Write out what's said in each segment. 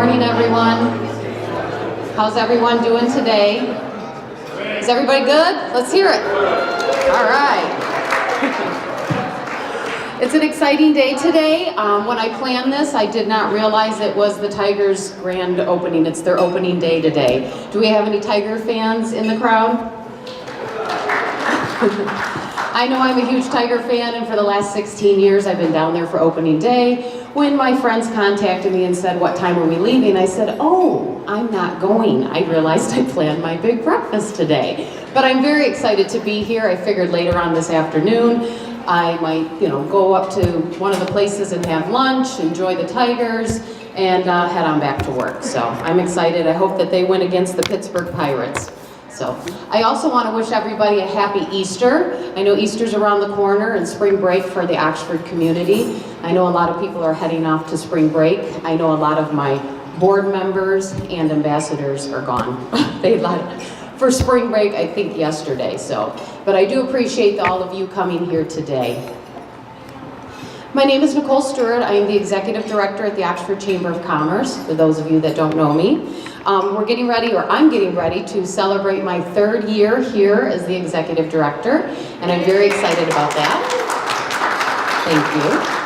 morning, everyone. How's everyone doing today? Is everybody good? Let's hear it. All right. It's an exciting day today. When I planned this, I did not realize it was the Tigers' grand opening. It's their opening day today. Do we have any Tiger fans in the crowd? I know I'm a huge Tiger fan, and for the last 16 years I've been down there for opening day. When my friends contacted me and said, what time are we leaving? I said, oh, I'm not going. I realized I planned my big breakfast today. But I'm very excited to be here. I figured later on this afternoon I might, go up to one of the places and have lunch, enjoy the Tigers, and head on back to work. So I'm excited. I hope that they win against the Pittsburgh Pirates. So I also want to wish everybody a happy Easter. I know Easter's around the corner and spring break for the Oxford community. I know a lot of people are heading off to spring break. I know a lot of my board members and ambassadors are gone. They left for spring break, I think yesterday. But I do appreciate all of you coming here today. My name is Nicole Stewart. I am the Executive Director at the Oxford Chamber of Commerce, for those of you that don't know me. I'm getting ready to celebrate my third year here as the Executive Director, and I'm very excited about that. Thank you.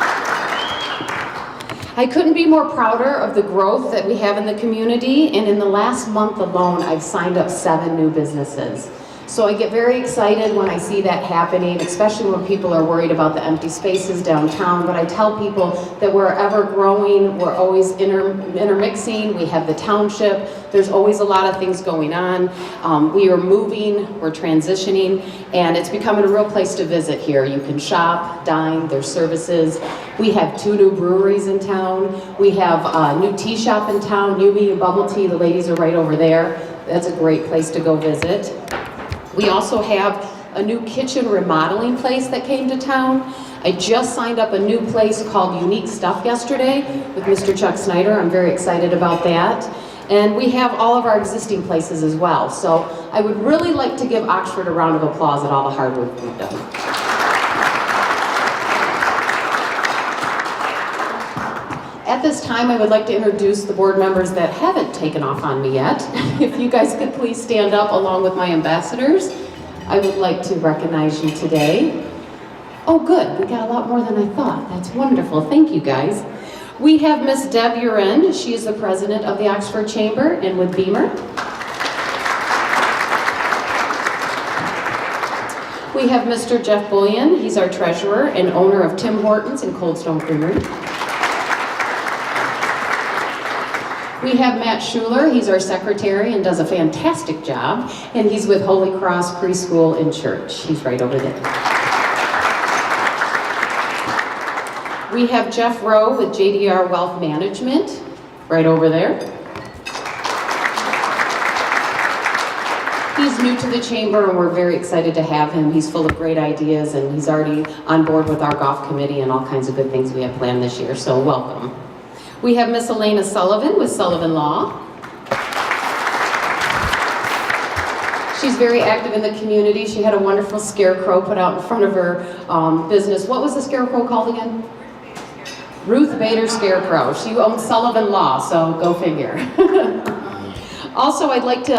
I couldn't be more prouder of the growth that we have in the community, and in the last month alone, I've signed up 7 new businesses. So I get very excited when I see that happening, especially when people are worried about the empty spaces downtown. But I tell people that we're ever growing, we're always intermixing, we have the township, there's always a lot of things going on. We are moving, we're transitioning, and it's becoming a real place to visit here. You can shop, dine, there's services. We have 2 new breweries in town. We have a new tea shop in town, Yumi and Bubble Tea, the ladies are right over there. That's a great place to go visit. We also have a new kitchen remodeling place that came to town. I just signed up a new place called Unique Stuff yesterday with Mr. Chuck Snyder. I'm very excited about that. And we have all of our existing places as well. So I would really like to give Oxford a round of applause at all the hard work we've done. At this time, I would like to introduce the board members that haven't taken off on me yet. If you guys could please stand up along with my ambassadors. I would like to recognize you today. Oh good, we got a lot more than I thought. That's wonderful, thank you guys. We have Miss Deb Urend. She is the president of the Oxford Chamber and with Beamer. We have Mr. Jeff Bullion. He's our treasurer and owner of Tim Hortons and Cold Stone Creamery. We have Matt Schuler. He's our secretary and does a fantastic job. And he's with Holy Cross Preschool and Church. He's right over there. We have Jeff Rowe with JDR Wealth Management, right over there. He's new to the chamber and we're very excited to have him. He's full of great ideas and he's already on board with our golf committee and all kinds of good things we have planned this year, so welcome. We have Miss Elena Sullivan with Sullivan Law. She's very active in the community. She had a wonderful scarecrow put out in front of her business. What was the scarecrow called again? Ruth Bader Scarecrow. She owns Sullivan Law, so go figure. Also, I'd like to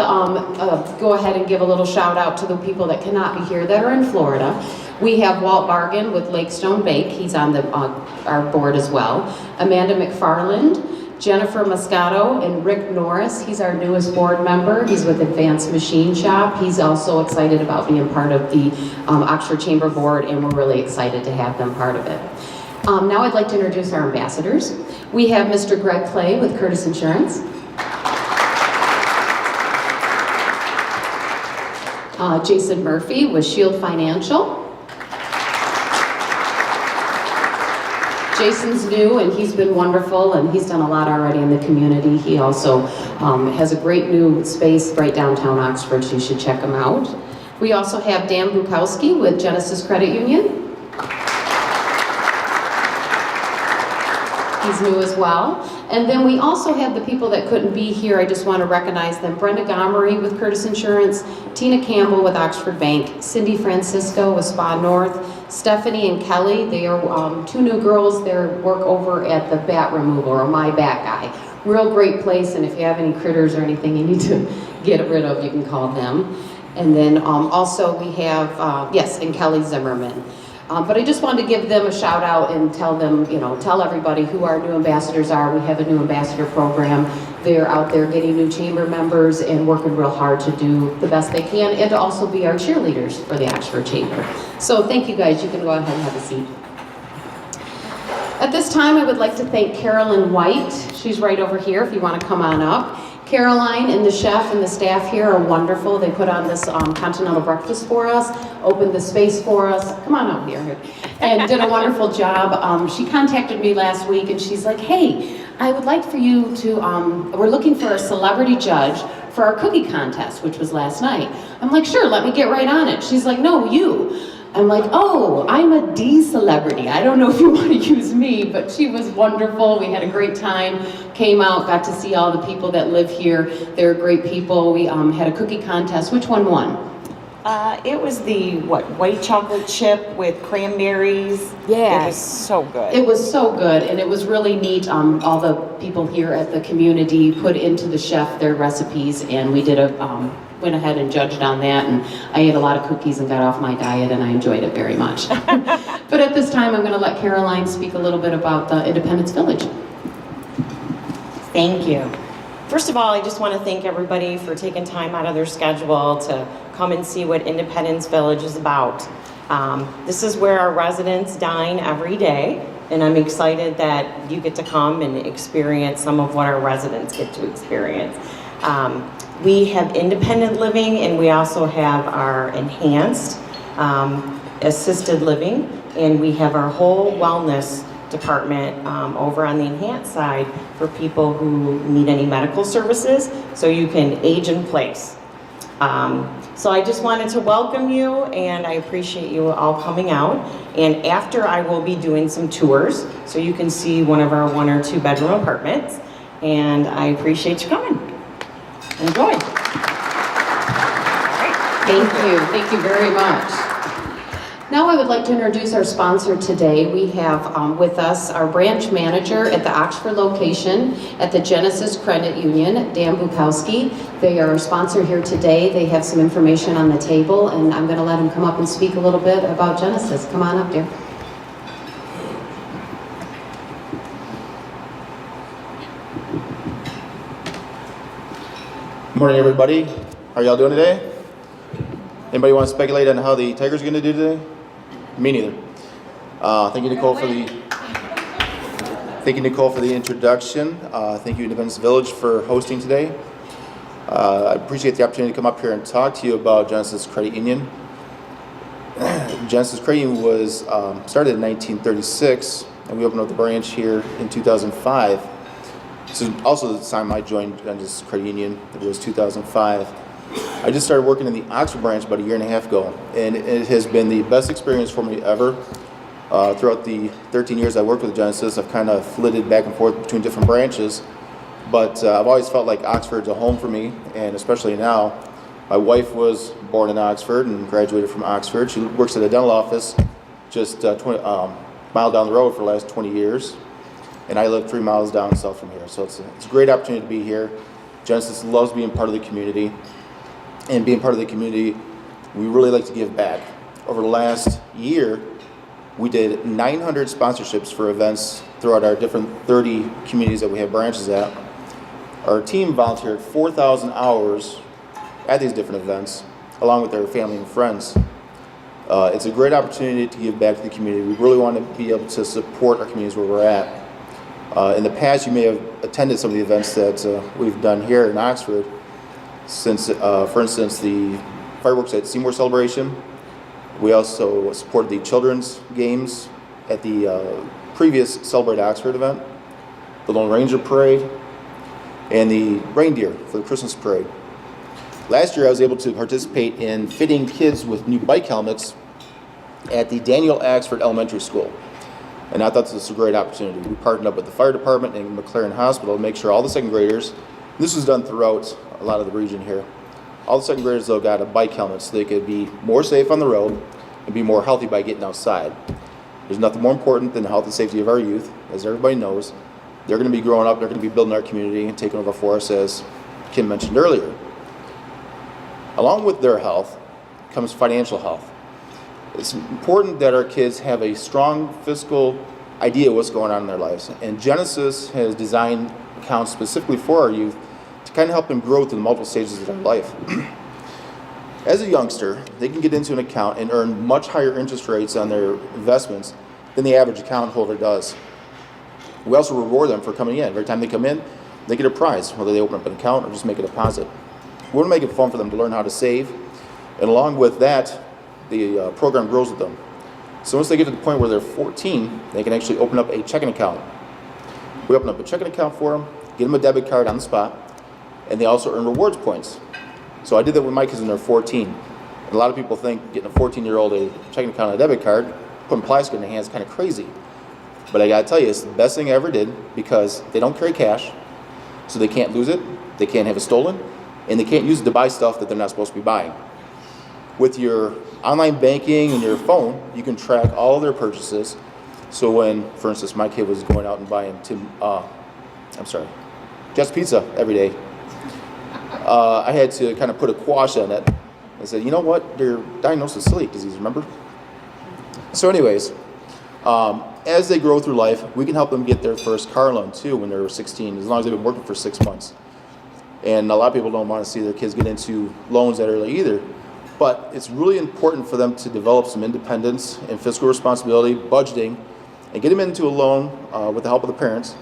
go ahead and give a little shout out to the people that cannot be here that are in Florida. We have Walt Bargan with Lakestone Bake. He's on our board as well. Amanda McFarland, Jennifer Moscato, and Rick Norris. He's our newest board member. He's with Advanced Machine Shop. He's also excited about being part of the Oxford Chamber Board, and we're really excited to have them part of it. Now I'd like to introduce our ambassadors. We have Mr. Greg Clay with Curtis Insurance. Jason Murphy with Shield Financial. Jason's new and he's been wonderful and he's done a lot already in the community. He also has a great new space right downtown Oxford, so you should check him out. We also have Dan Bukowski with Genesis Credit Union. He's new as well. And then we also have the people that couldn't be here. I just want to recognize them. Brenda Gomery with Curtis Insurance, Tina Campbell with Oxford Bank, Cindy Francisco with Spa North, Stephanie and Kelly. They are 2 new girls. They work over at the bat removal, or My Bat Guy. real great place, and if you have any critters or anything you need to get rid of, you can call them. And then also we have, yes, and Kelly Zimmerman. But I just wanted to give them a shout out and tell them, tell everybody who our new ambassadors are. We have a new ambassador program. They're out there getting new chamber members and working real hard to do the best they can and to also be our cheerleaders for the Oxford Chamber. So thank you guys. You can go ahead and have a seat. At this time, I would like to thank Carolyn White. She's right over here if you want to come on up. Caroline and the chef and the staff here are wonderful. They put on this continental breakfast for us, opened the space for us. Come on out here. And did a wonderful job. She contacted me last week and she's like, hey, I would like for you to, we're looking for a celebrity judge for our cookie contest, which was last night. I'm like, sure, let me get right on it. She's like, no, you. I'm like, oh, I'm a D celebrity. I don't know if you want to use me, but she was wonderful. We had a great time. Came out, got to see all the people that live here. They're great people. We had a cookie contest. Which one won? It was the, white chocolate chip with cranberries. Yeah. It was so good. It was so good, and it was really neat. All the people here at the community put into the chef their recipes, and we did went ahead and judged on that, and I ate a lot of cookies and got off my diet, and I enjoyed it very much. But at this time, I'm going to let Caroline speak a little bit about Independence Village. Thank you. First of all, I just want to thank everybody for taking time out of their schedule to come and see what Independence Village is about. This is where our residents dine every day, and I'm excited that you get to come and experience some of what our residents get to experience. We have independent living, and we also have our enhanced assisted living, and we have our whole wellness department over on the enhanced side for people who need any medical services, so you can age in place. So I just wanted to welcome you, and I appreciate you all coming out. And after, I will be doing some tours, so you can see one of our 1 or 2 bedroom apartments, and I appreciate you coming. Enjoy. Thank you very much. Now I would like to introduce our sponsor today. We have with us our branch manager at the Oxford location at the Genesis Credit Union, Dan Bukowski. They are our sponsor here today. They have some information on the table, and I'm going to let him come up and speak a little bit about Genesis. Come on up, dear. Good morning, everybody. How are y'all doing today? Anybody want to speculate on how the Tigers are going to do today? Me neither. Thank you, Nicole, for the introduction. Thank you, Independence Village, for hosting today. I appreciate the opportunity to come up here and talk to you about Genesis Credit Union. Genesis Credit Union was started in 1936, and we opened up the branch here in 2005. This is also the time I joined Genesis Credit Union. It was 2005. I just started working in the Oxford branch about 1.5 years ago, and it has been the best experience for me ever. Throughout the 13 years I worked with Genesis, I've kind of flitted back and forth between different branches, but I've always felt like Oxford's a home for me, and especially now. My wife was born in Oxford and graduated from Oxford. She works at a dental office just 20 mile down the road for the last 20 years. And I live 3 miles down south from here. So it's a great opportunity to be here. Genesis loves being part of the community. And being part of the community, we really like to give back. Over the last year, we did 900 sponsorships for events throughout our different 30 communities that we have branches at. Our team volunteered 4,000 hours at these different events, along with their family and friends. It's a great opportunity to give back to the community. We really want to be able to support our communities where we're at. In the past, you may have attended some of the events that we've done here in Oxford. Since, for instance, the fireworks at Seymour Celebration. We also supported the children's games at the previous Celebrate Oxford event, the Lone Ranger Parade, and the reindeer for the Christmas parade. Last year, I was able to participate in fitting kids with new bike helmets at the Daniel Axford Elementary School. And I thought this was a great opportunity. We partnered up with the fire department and McLaren Hospital to make sure all the second graders, and this was done throughout a lot of the region here, all the second graders though got a bike helmet so they could be more safe on the road and be more healthy by getting outside. There's nothing more important than the health and safety of our youth, as everybody knows. They're going to be growing up, they're going to be building our community and taking over for us, as Kim mentioned earlier. Along with their health comes financial health. It's important that our kids have a strong fiscal idea of what's going on in their lives. And Genesis has designed accounts specifically for our youth to kind of help them grow through the multiple stages of their life. As a youngster, they can get into an account and earn much higher interest rates on their investments than the average account holder does. We also reward them for coming in. Every time they come in, they get a prize, whether they open up an account or just make a deposit. We want to make it fun for them to learn how to save, and along with that, the program grows with them. So once they get to the point where they're 14, they can actually open up a checking account. We open up a checking account for them, get them a debit card on the spot, and they also earn rewards points. So I did that with my kids when they're 14. And a lot of people think getting a 14-year-old a checking account and a debit card, putting plastic in their hands is kind of crazy. But I gotta tell you, it's the best thing I ever did because they don't carry cash, so they can't lose it, they can't have it stolen, and they can't use it to buy stuff that they're not supposed to be buying. With your online banking and your phone, you can track all of their purchases. So when, for instance, my kid was going out and buying Just Pizza every day, I had to kind of put a quash on it and said, you know what, they're diagnosed with celiac disease, remember? So anyways, as they grow through life, we can help them get their first car loan too when they're 16, as long as they've been working for 6 months. And a lot of people don't want to see their kids get into loans that early either. But it's really important for them to develop some independence and fiscal responsibility, budgeting, and get them into a loan with the help of the parents,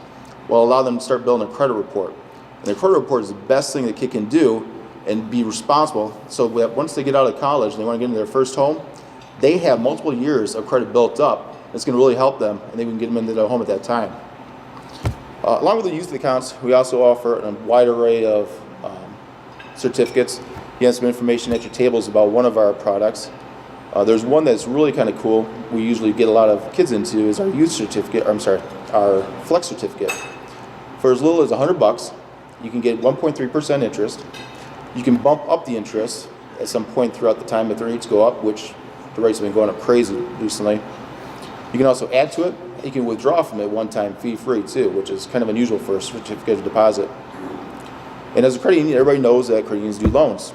will allow them to start building a credit report. And the credit report is the best thing the kid can do and be responsible. So that once they get out of college and they want to get into their first home, they have multiple years of credit built up. It's going to really help them, and they can get them into their home at that time. Along with the youth accounts, we also offer a wide array of certificates. You have some information at your tables about one of our products. There's one that's really kind of cool. We usually get a lot of kids into is our youth certificate. Our flex certificate. For as little as $100, you can get 1.3% interest. You can bump up the interest at some point throughout the time if the rates go up, which the rates have been going up crazy recently. You can also add to it. You can withdraw from it one-time fee-free too, which is kind of unusual for a certificate of deposit. And as a credit union, everybody knows that credit unions do loans.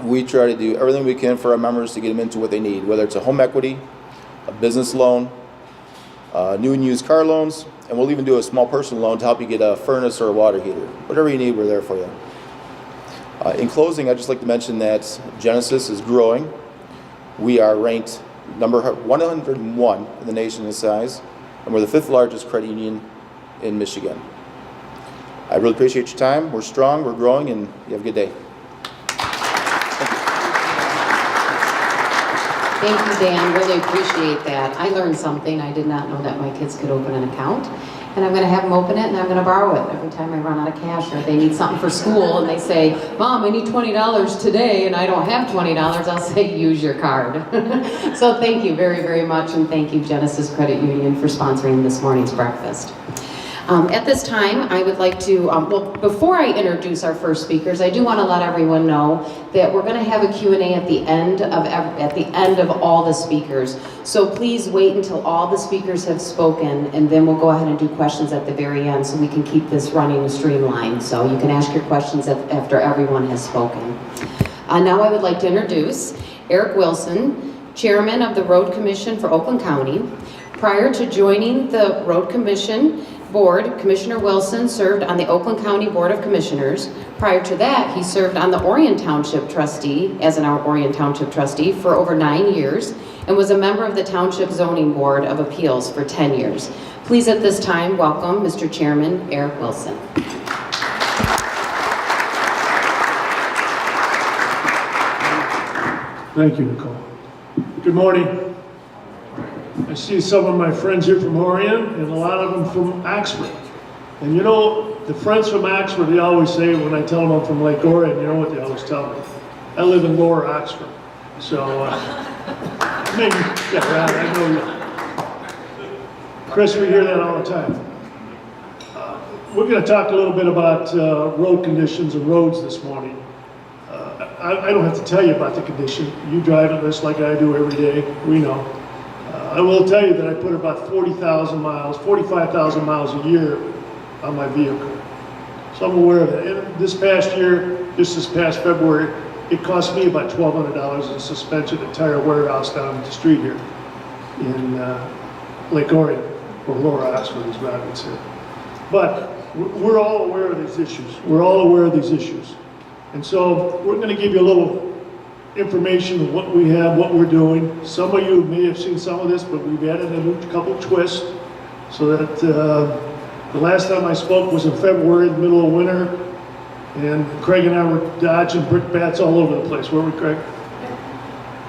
We try to do everything we can for our members to get them into what they need, whether it's a home equity, a business loan, new and used car loans, and we'll even do a small personal loan to help you get a furnace or a water heater. Whatever you need, we're there for you. In closing, I'd just like to mention that Genesis is growing. We are ranked number 101 in the nation in size, and we're the 5th largest credit union in Michigan. I really appreciate your time. We're strong, we're growing, and you have a good day. Thank you, Dan. Really appreciate that. I learned something. I did not know that my kids could open an account. And I'm going to have them open it, and I'm going to borrow it every time I run out of cash, or they need something for school, and they say, Mom, I need $20 today, and I don't have $20. I'll say, use your card. So thank you very, very much, and thank you, Genesis Credit Union, for sponsoring this morning's breakfast. At this time, I would like to, before I introduce our first speakers, I do want to let everyone know that we're going to have a Q&A at the end of all the speakers. So please wait until all the speakers have spoken, and then we'll go ahead and do questions at the very end so we can keep this running streamlined. So you can ask your questions after everyone has spoken. Now I would like to introduce Eric Wilson, Chairman of the Road Commission for Oakland County. Prior to joining the Road Commission Board, Commissioner Wilson served on the Oakland County Board of Commissioners. Prior to that, he served on the Orion Township Trustee, as an Orion Township Trustee for over 9 years, and was a member of the Township Zoning Board of Appeals for 10 years. Please at this time welcome Mr. Chairman Eric Wilson. Thank you, Nicole. Good morning. I see some of my friends here from Orion and a lot of them from Oxford. And you know, the friends from Oxford, they always say, when I tell them I'm from Lake Orion, you know what they always tell me? I live in Lower Oxford. So, maybe, yeah, right, I know you. Chris, we hear that all the time. We're going to talk a little bit about road conditions and roads this morning. I don't have to tell you about the condition. You drive it just like I do every day. We know. I will tell you that I put about 45,000 miles a year on my vehicle. So I'm aware of that. And this past year, just this past February, it cost me about $1,200 in suspension at Tire Warehouse down the street here in Lake Orion, or Lower Oxford, as Rob would say. But we're all aware of these issues. We're all aware of these issues. And so we're going to give you a little information of what we have, what we're doing. Some of you may have seen some of this, but we've added a new couple twists so that the last time I spoke was in February, the middle of winter, and Craig and I were dodging brick bats all over the place. Weren't we, Craig?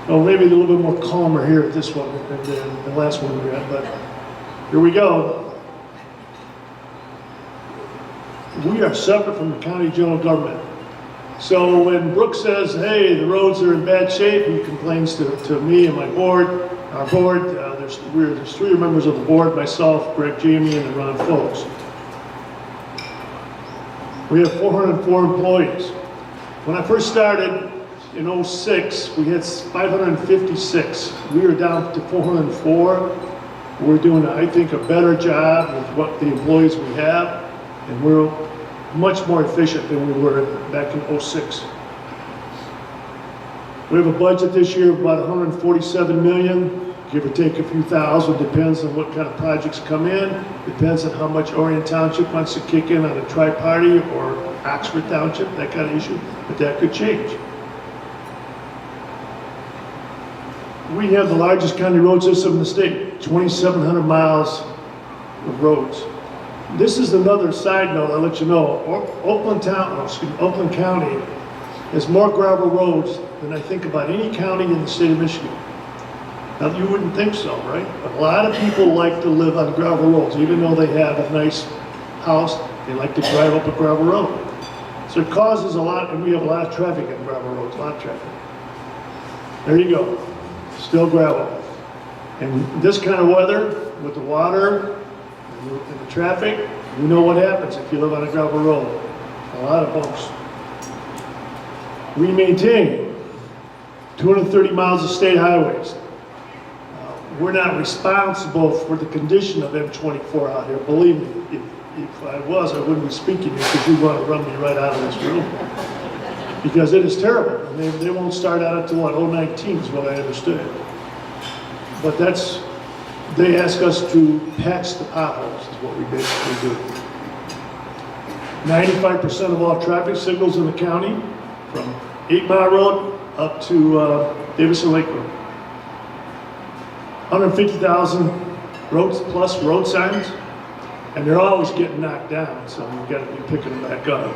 Oh, maybe a little bit more calmer here at this one than the last one we had, but here we go. We are separate from the county general government. So when Brooke says, hey, the roads are in bad shape, he complains to me and my board, our board. There's three members of the board, myself, Greg Jamie, and Ron Folks. We have 404 employees. When I first started in 06, we had 556. We are down to 404. We're doing, I think, a better job with what the employees we have, and we're much more efficient than we were back in 06. We have a budget this year of about 147 million, give or take a few thousand, depends on what kind of projects come in, depends on how much Orion Township wants to kick in on a tri-party or Oxford Township, that kind of issue, but that could change. We have the largest county road system in the state, 2,700 miles of roads. This is another side note I'll let you know. Oakland County has more gravel roads than I think about any county in the state of Michigan. Now, you wouldn't think so, right? But a lot of people like to live on gravel roads. Even though they have a nice house, they like to drive up a gravel road. So it causes a lot, and we have a lot of traffic on gravel roads, a lot of traffic. There you go, still gravel. And this kind of weather, with the water, and the traffic, you know what happens if you live on a gravel road. A lot of bumps. We maintain 230 miles of state highways. We're not responsible for the condition of M24 out here. Believe me, if I was, I wouldn't be speaking here because you'd want to run me right out of this room. Because it is terrible. And they won't start out until what, 019 is what I understood. But they ask us to patch the potholes, is what we basically do. 95% of all traffic signals in the county, from 8 Mile Road up to Davison Lake Road. 150,000 plus road signs, and they're always getting knocked down, so we've got to be picking them back up.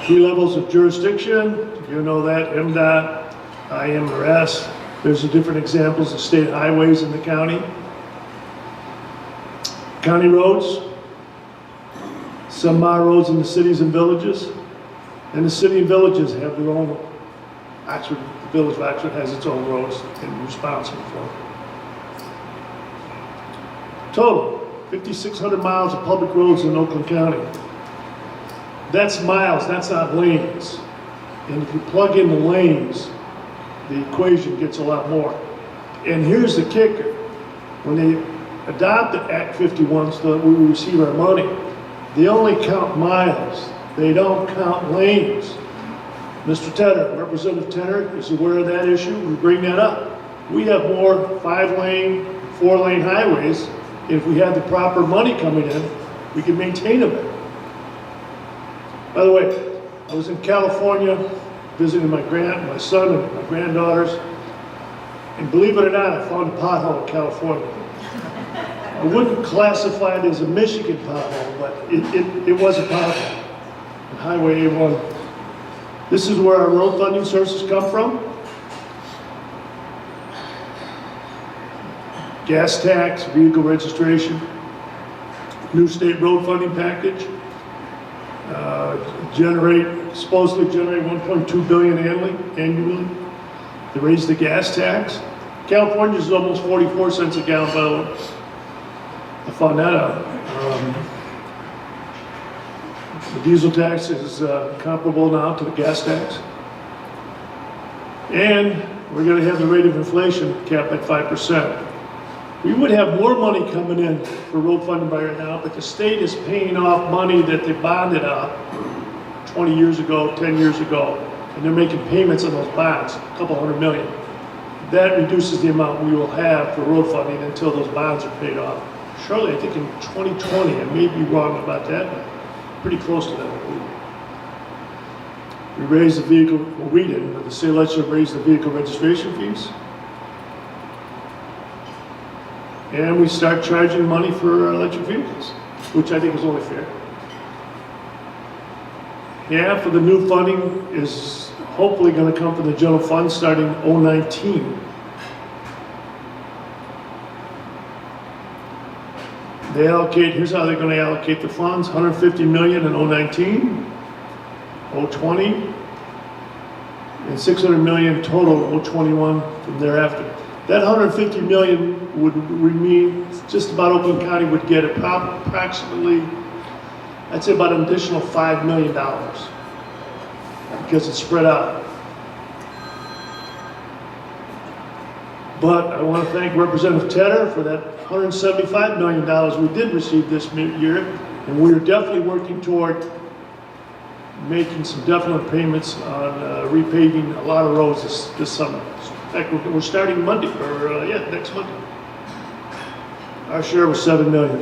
3 levels of jurisdiction, you know that, MDOT, IMRS. There's the different examples of state highways in the county. County roads, some mile roads in the cities and villages, and the city and villages have their own. Oxford, the village of Oxford has its own roads and we're responsible for them. Total, 5,600 miles of public roads in Oakland County. That's miles, that's not lanes. And if you plug in the lanes, the equation gets a lot more. And here's the kicker. When they adopted Act 51 so that we receive our money, they only count miles. They don't count lanes. Mr. Tedder, Representative Tedder is aware of that issue. We bring that up. We have more 5-lane, 4-lane highways. If we had the proper money coming in, we could maintain them. By the way, I was in California visiting my son and my granddaughters, and believe it or not, I found a pothole in California. I wouldn't classify it as a Michigan pothole, but it was a pothole on Highway A1. This is where our road funding sources come from. Gas tax, vehicle registration, new state road funding package, supposedly generate 1.2 billion annually to raise the gas tax. California is almost 44 cents a gallon, by the way. I found that out. The diesel tax is comparable now to the gas tax. And we're going to have the rate of inflation capped at 5%. We would have more money coming in for road funding by right now, but the state is paying off money that they bonded out 20 years ago, 10 years ago, and they're making payments on those bonds, a couple $100 million. That reduces the amount we will have for road funding until those bonds are paid off. Surely, I think in 2020, I may be wrong about that, but pretty close to that, I believe. We raised the vehicle, well, we didn't, but the state legislature raised the vehicle registration fees. And we start charging money for electric vehicles, which I think is only fair. Half of the new funding is hopefully going to come from the general fund starting 2019. They allocate, here's how they're going to allocate the funds, 150 million in 2019, 2020, and 600 million total 2021 from thereafter. That 150 million would mean just about Oakland County would get approximately, I'd say about an additional $5 million because it's spread out. But I want to thank Representative Tedder for that $175 million we did receive this year, and we're definitely working toward making some definite payments on repaving a lot of roads this summer. In fact, we're starting Monday, or next Monday. Our share was $7 million.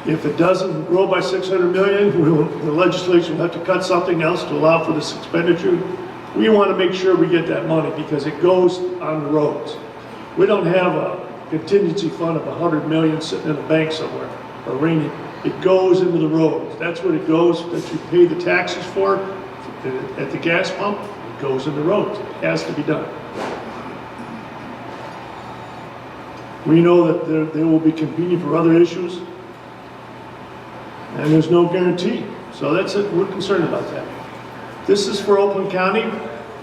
If it doesn't grow by $600 million, the legislature will have to cut something else to allow for this expenditure. We want to make sure we get that money because it goes on the roads. We don't have a contingency fund of $100 million sitting in a bank somewhere or raining. It goes into the roads. That's what it goes, that you pay the taxes for at the gas pump. It goes in the roads. It has to be done. We know that they will be competing for other issues, and there's no guarantee. So that's it. We're concerned about that. This is for Oakland County,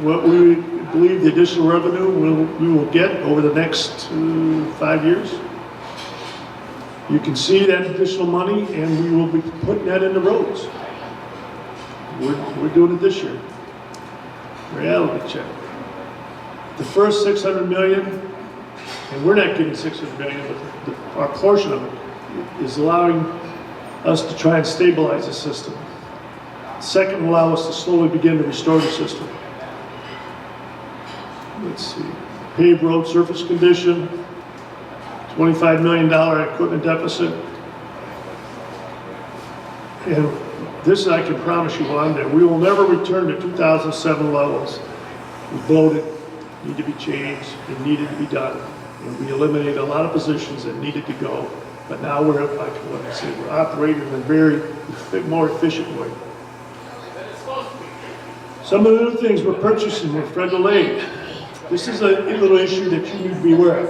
what we believe the additional revenue we will get over the next 5 years. You can see that additional money, and we will be putting that in the roads. We're doing it this year. Reality check. The first 600 million, and we're not getting 600 million, but our portion of it is allowing us to try and stabilize the system. Second, will allow us to slowly begin to restore the system. Let's see. Paved road surface condition, $25 million equipment deficit. And this I can promise you on there, we will never return to 2007 levels. We bloated, need to be changed, it needed to be done. And we eliminated a lot of positions that needed to go. But now we're operating in a very more efficient way. Some of the other things we're purchasing with federal aid. This is a little issue that you need to be aware of.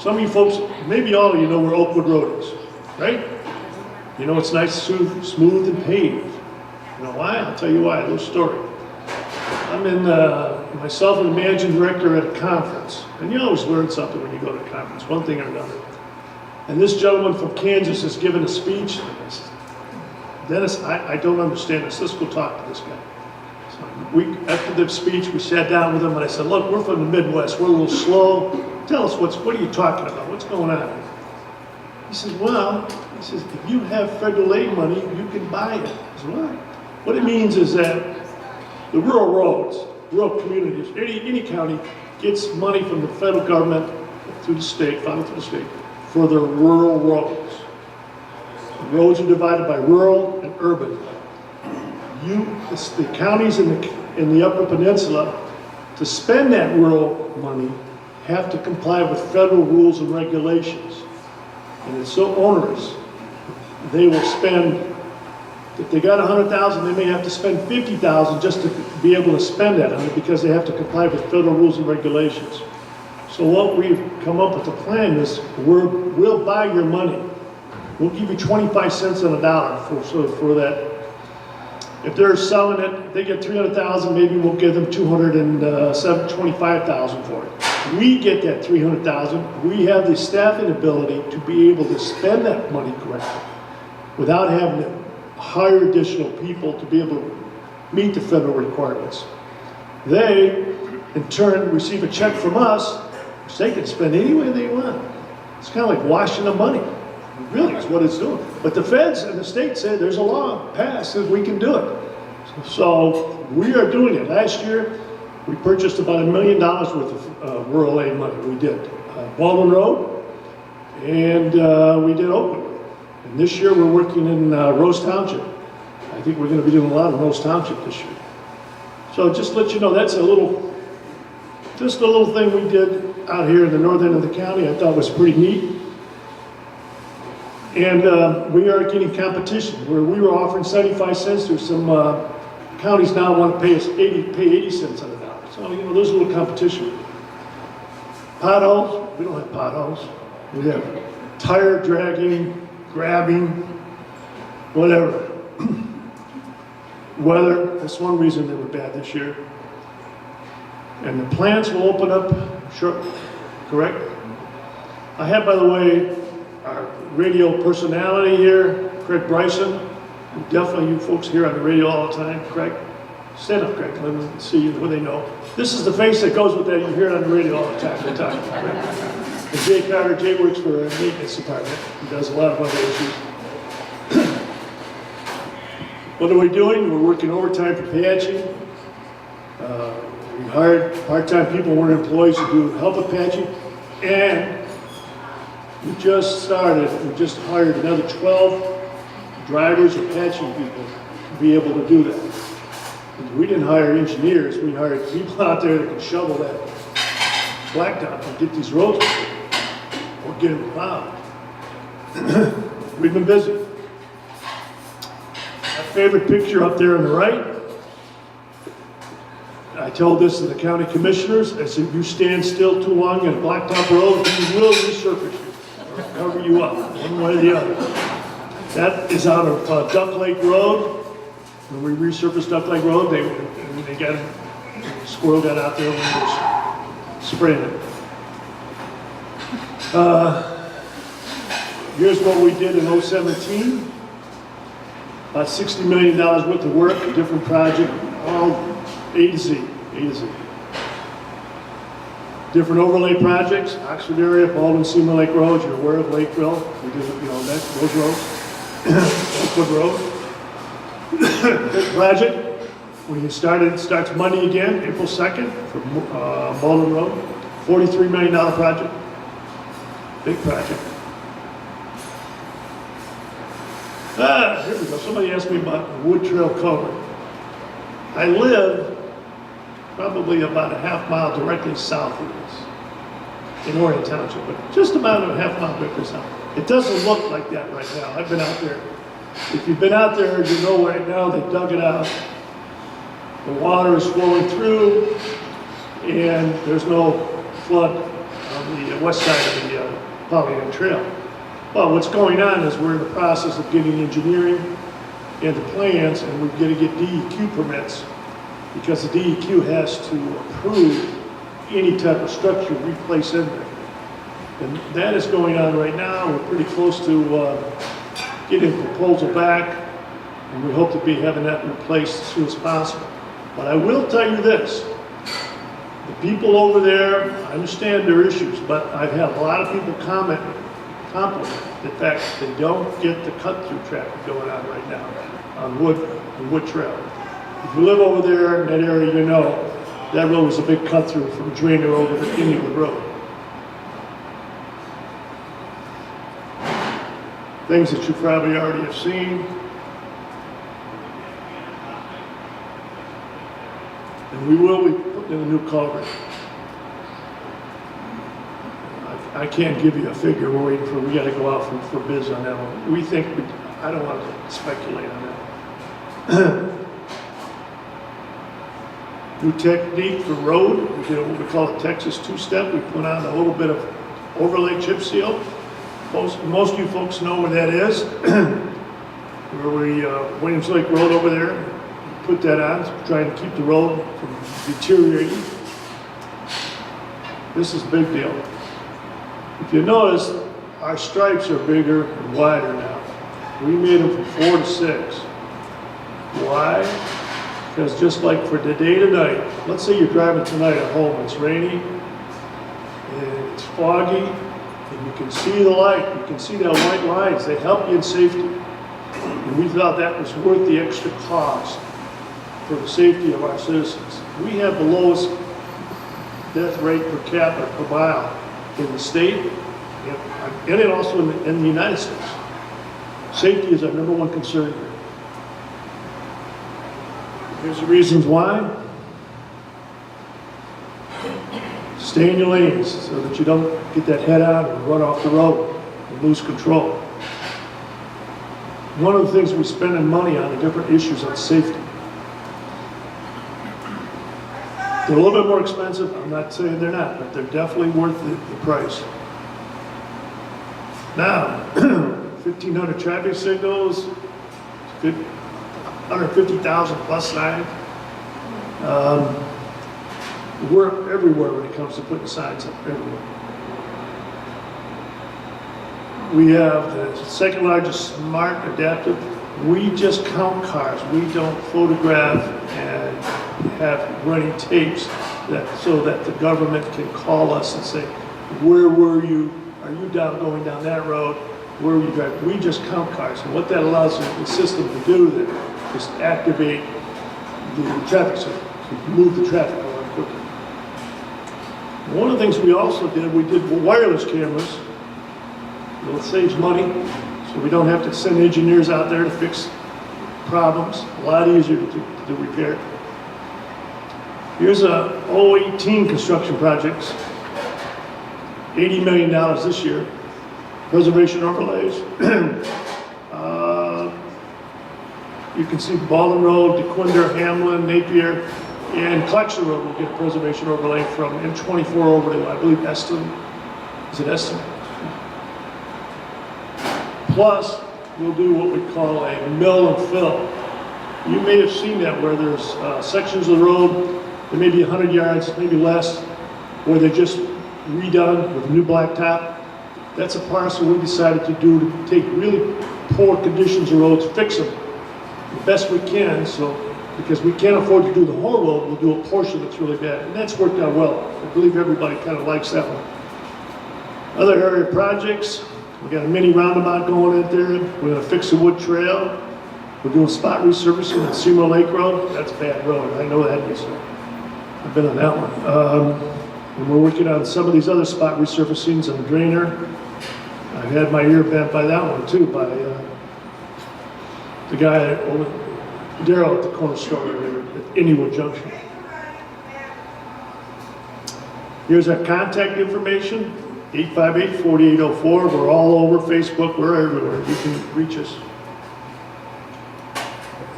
Some of you folks, maybe all of you know where Oakwood Road is, right? You know it's nice, smooth and paved. You know why? I'll tell you why, a little story. I'm in, myself and the managing director at a conference. And you always learn something when you go to a conference, one thing or another. And this gentleman from Kansas has given a speech. Dennis, I don't understand this. Let's go talk to this guy. So after the speech, we sat down with him and I said, look, we're from the Midwest. We're a little slow. Tell us, what are you talking about? What's going on? He says, well, if you have federal aid money, you can buy it. I said, what? What it means is that the rural roads, rural communities, any county gets money from the federal government through the state, funded through the state, for their rural roads. The roads are divided by rural and urban. The counties in the Upper Peninsula, to spend that rural money, have to comply with federal rules and regulations. And it's so onerous. They will spend, if they got 100,000, they may have to spend 50,000 just to be able to spend that on it because they have to comply with federal rules and regulations. So what we've come up with a plan is we'll buy your money. We'll give you 25 cents on a dollar for that. If they're selling it, they get 300,000, maybe we'll give them 225,000 for it. We get that 300,000. We have the staffing ability to be able to spend that money correctly without having to hire additional people to be able to meet the federal requirements. They in turn receive a check from us, which they can spend any way they want. It's kind of like washing the money. Really is what it's doing. But the feds and the state said there's a law passed that we can do it. So we are doing it. Last year, we purchased about $1 million worth of rural aid money. We did Baldwin Road, and we did Oakwood. And this year we're working in Rose Township. I think we're going to be doing a lot in Rose Township this year. So just to let you know, that's just a little thing we did out here in the north end of the county. I thought was pretty neat. And we are getting competition where we were offering 75 cents to some counties now want to pay us 80 cents on the dollar. So, you know, there's a little competition. Potholes, we don't have potholes. We have tire dragging, grabbing, whatever. Weather, that's one reason they were bad this year. And the plants will open up shortly, correct? I have, by the way, our radio personality here, Craig Bryson. Definitely you folks here on the radio all the time. Craig, stand up, Craig. Let me see you, what they know. This is the face that goes with that. You hear it on the radio all the time. We're talking about it. And Jay Carter, Jay works for the maintenance department. He does a lot of other issues. What are we doing? We're working overtime for patching. We hired part-time people, weren't employees, to do help with patching. And we just hired another 12 drivers or patching people to be able to do that. And we didn't hire engineers, we hired people out there that can shovel that blacktop and get these roads or get them plowed. We've been busy. My favorite picture up there on the right, I told this to the county commissioners. I said, you stand still too long in a blacktop road, we will resurface you. Cover you up, one way or the other. That is out of Duck Lake Road. When we resurfaced Duck Lake Road, the squirrel got out there when we was spraying it. Here's what we did in 2017. About $60 million worth of work, a different project, all A to Z. Different overlay projects, Oxford area, Baldwin, Seymour Lake Road, you're aware of Lakeville. We did, those roads. Oakwood Road. This project, when it starts Monday again, April 2nd, for Baldwin Road. $43 million project. Big project. Here we go. Somebody asked me about the Wood Trail culvert. I live probably about a half mile directly south of this, in Orion Township, but just about a half mile directly south. It doesn't look like that right now. I've been out there. If you've been out there, you know right now they dug it out. The water is flowing through, and there's no flood on the west side of the Pollyant Trail. Well, what's going on is we're in the process of getting engineering and the plans, and we're going to get DEQ permits, because the DEQ has to approve any type of structure we place in there. And that is going on right now. We're pretty close to getting a proposal back, and we hope to be having that in place as soon as possible. But I will tell you this, the people over there, I understand their issues, but I've had a lot of people compliment the fact that they don't get the cut-through traffic going on right now on Wood Trail. If you live over there in that area, you know that road was a big cut-through from Drainer over to Inwood Road. Things that you probably already have seen. And we will be putting in a new culvert. I can't give you a figure. We're waiting for, we got to go out for bids on that one. We think, I don't want to speculate on that. New technique for road. We did what we call a Texas two-step. We put on a little bit of overlay chip seal. Most of you folks know where that is. Where we, Williams Lake Road over there, put that on, trying to keep the road from deteriorating. This is a big deal. If you notice, our stripes are bigger and wider now. We made them from 4 to 6. Why? Because just like for the day to night, let's say you're driving tonight at home, it's rainy, and it's foggy, and you can see the light, you can see that white lines, they help you in safety. And we thought that was worth the extra cost for the safety of our citizens. We have the lowest death rate per capita per mile in the state, and also in the United States. Safety is our #1 concern here. Here's the reasons why. Stay in your lanes so that you don't get that head on and run off the road and lose control. One of the things we spend in money on are different issues on safety. They're a little bit more expensive. I'm not saying they're not, but they're definitely worth the price. Now, 1,500 traffic signals, 150,000 plus signs. We're everywhere when it comes to putting signs up, everywhere. We have the second largest smart adaptive. We just count cars. We don't photograph and have running tapes so that the government can call us and say, where were you? Are you going down that road? Where were you driving? We just count cars. And what that allows the system to do is to activate the traffic signal, to move the traffic along quickly. One of the things we also did, we did wireless cameras. It saves money, so we don't have to send engineers out there to fix problems. A lot easier to repair. Here's a 018 construction projects. $80 million this year. Preservation overlays. You can see Baldwin Road, DeQuinder, Hamlin, Napier, and Collection Road will get a preservation overlay from M24 over to, I believe, Eston. Is it Eston? Plus, we'll do what we call a mill and fill. You may have seen that where there's sections of the road, there may be 100 yards, maybe less, where they're just redone with new blacktop. That's a parcel we decided to do to take really poor conditions of roads, fix them the best we can, because we can't afford to do the whole road, we'll do a portion that's really bad. And that's worked out well. I believe everybody kind of likes that one. Other area projects, we got a mini roundabout going in there. We're gonna fix the wood trail. We're doing spot resurfacing at Seymour Lake Road. That's a bad road, I know that is. I've been on that one. And we're working on some of these other spot resurfacings and drainer. I've had my ear bent by that one too, by the guy, Daryl at the corner store there at Indywood Junction. Here's our contact information, 858-4804. We're all over Facebook, we're everywhere. You can reach us.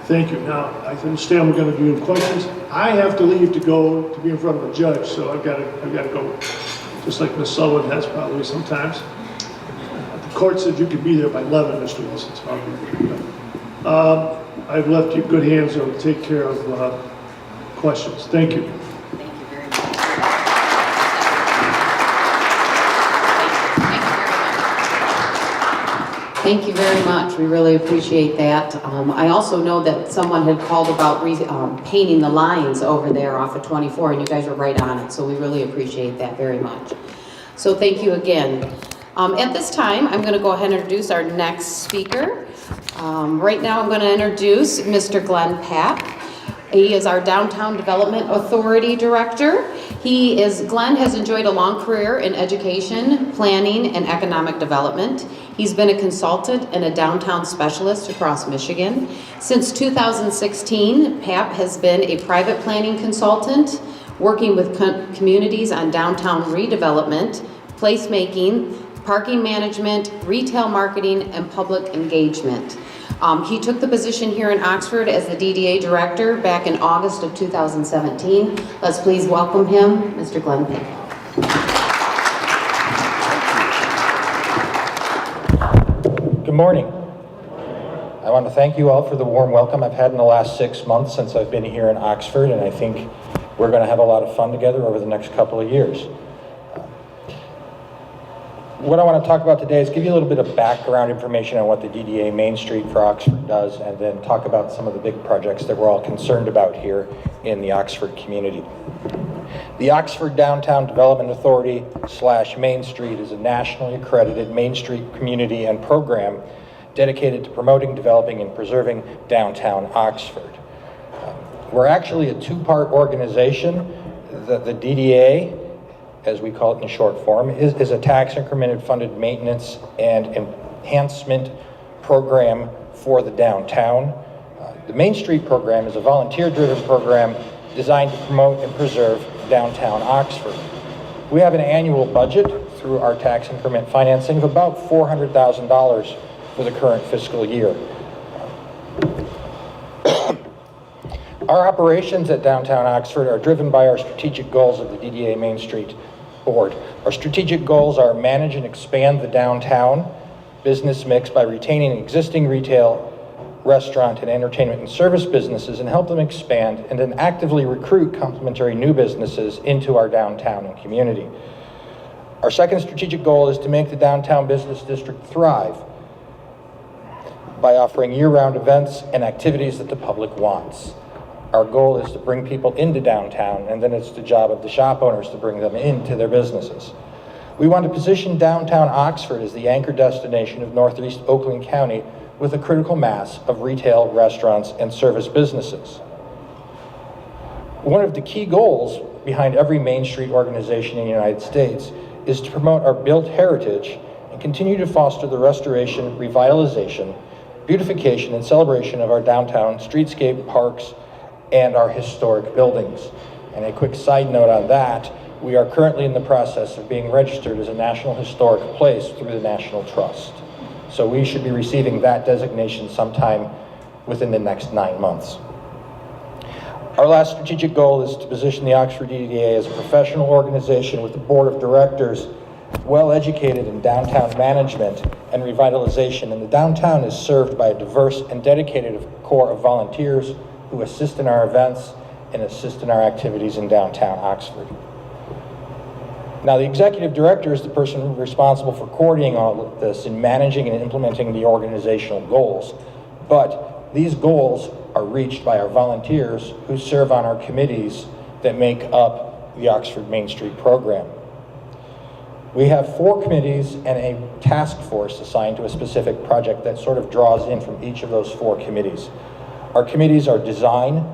Thank you. Now, I understand we're going to do questions. I have to leave to go to be in front of a judge, so I've got to go, just like Ms. Sullivan has probably sometimes. The court said you could be there by 11, Mr. Wilson, so I'll be there. I've left you good hands to take care of questions. Thank you. Thank you very much. We really appreciate that. I also know that someone had called about painting the lines over there off of 24, and you guys are right on it, so we really appreciate that very much. So thank you again. At this time, I'm going to go ahead and introduce our next speaker. Right now, I'm going to introduce Mr. Glenn Papp. He is our Downtown Development Authority Director. Glenn has enjoyed a long career in education, planning, and economic development. He's been a consultant and a downtown specialist across Michigan. Since 2016, Papp has been a private planning consultant, working with communities on downtown redevelopment, placemaking, parking management, retail marketing, and public engagement. He took the position here in Oxford as the DDA Director back in August of 2017. Let's please welcome him, Mr. Glenn Papp. Good morning. I want to thank you all for the warm welcome I've had in the last 6 months since I've been here in Oxford, and I think we're going to have a lot of fun together over the next couple of years. What I want to talk about today is give you a little bit of background information on what the DDA Main Street for Oxford does, and then talk about some of the big projects that we're all concerned about here in the Oxford community. The Oxford Downtown Development Authority / Main Street is a nationally accredited Main Street community and program dedicated to promoting, developing, and preserving downtown Oxford. We're actually a two-part organization. The DDA, as we call it in short form, is a tax incremented funded maintenance and enhancement program for the downtown. The Main Street program is a volunteer-driven program designed to promote and preserve downtown Oxford. We have an annual budget through our tax increment financing of about $400,000 for the current fiscal year. Our operations at downtown Oxford are driven by our strategic goals of the DDA Main Street Board. Our strategic goals are manage and expand the downtown business mix by retaining existing retail, restaurant, and entertainment and service businesses and help them expand, and then actively recruit complementary new businesses into our downtown and community. Our second strategic goal is to make the downtown business district thrive by offering year-round events and activities that the public wants. Our goal is to bring people into downtown, and then it's the job of the shop owners to bring them into their businesses. We want to position downtown Oxford as the anchor destination of Northeast Oakland County with a critical mass of retail, restaurants, and service businesses. One of the key goals behind every Main Street organization in the United States is to promote our built heritage and continue to foster the restoration, revitalization, beautification, and celebration of our downtown streetscape, parks, and our historic buildings. And a quick side note on that, we are currently in the process of being registered as a National Historic Place through the National Trust. So we should be receiving that designation sometime within the next 9 months. Our last strategic goal is to position the Oxford DDA as a professional organization with a board of directors well-educated in downtown management and revitalization. And the downtown is served by a diverse and dedicated core of volunteers who assist in our events and assist in our activities in downtown Oxford. Now, the executive director is the person responsible for coordinating all of this and managing and implementing the organizational goals. But these goals are reached by our volunteers who serve on our committees that make up the Oxford Main Street program. We have 4 committees and a task force assigned to a specific project that sort of draws in from each of those 4 committees. Our committees are design,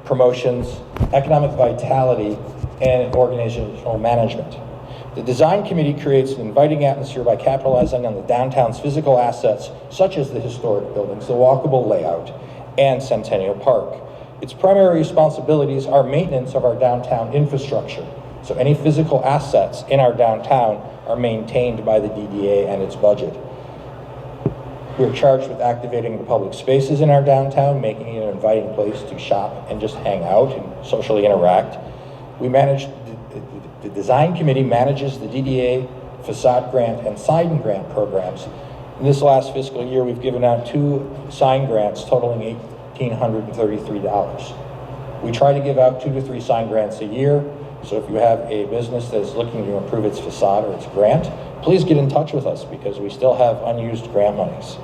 promotions, economic vitality, and organizational management. The design committee creates an inviting atmosphere by capitalizing on the downtown's physical assets, such as the historic buildings, the walkable layout, and Centennial Park. Its primary responsibilities are maintenance of our downtown infrastructure. So any physical assets in our downtown are maintained by the DDA and its budget. We're charged with activating the public spaces in our downtown, making it an inviting place to shop and just hang out and socially interact. We manage, the design committee manages the DDA facade grant and sign grant programs. In this last fiscal year, we've given out 2 sign grants totaling $1,833. We try to give out 2 to 3 sign grants a year. So if you have a business that is looking to improve its facade or its grant, please get in touch with us because we still have unused grant monies.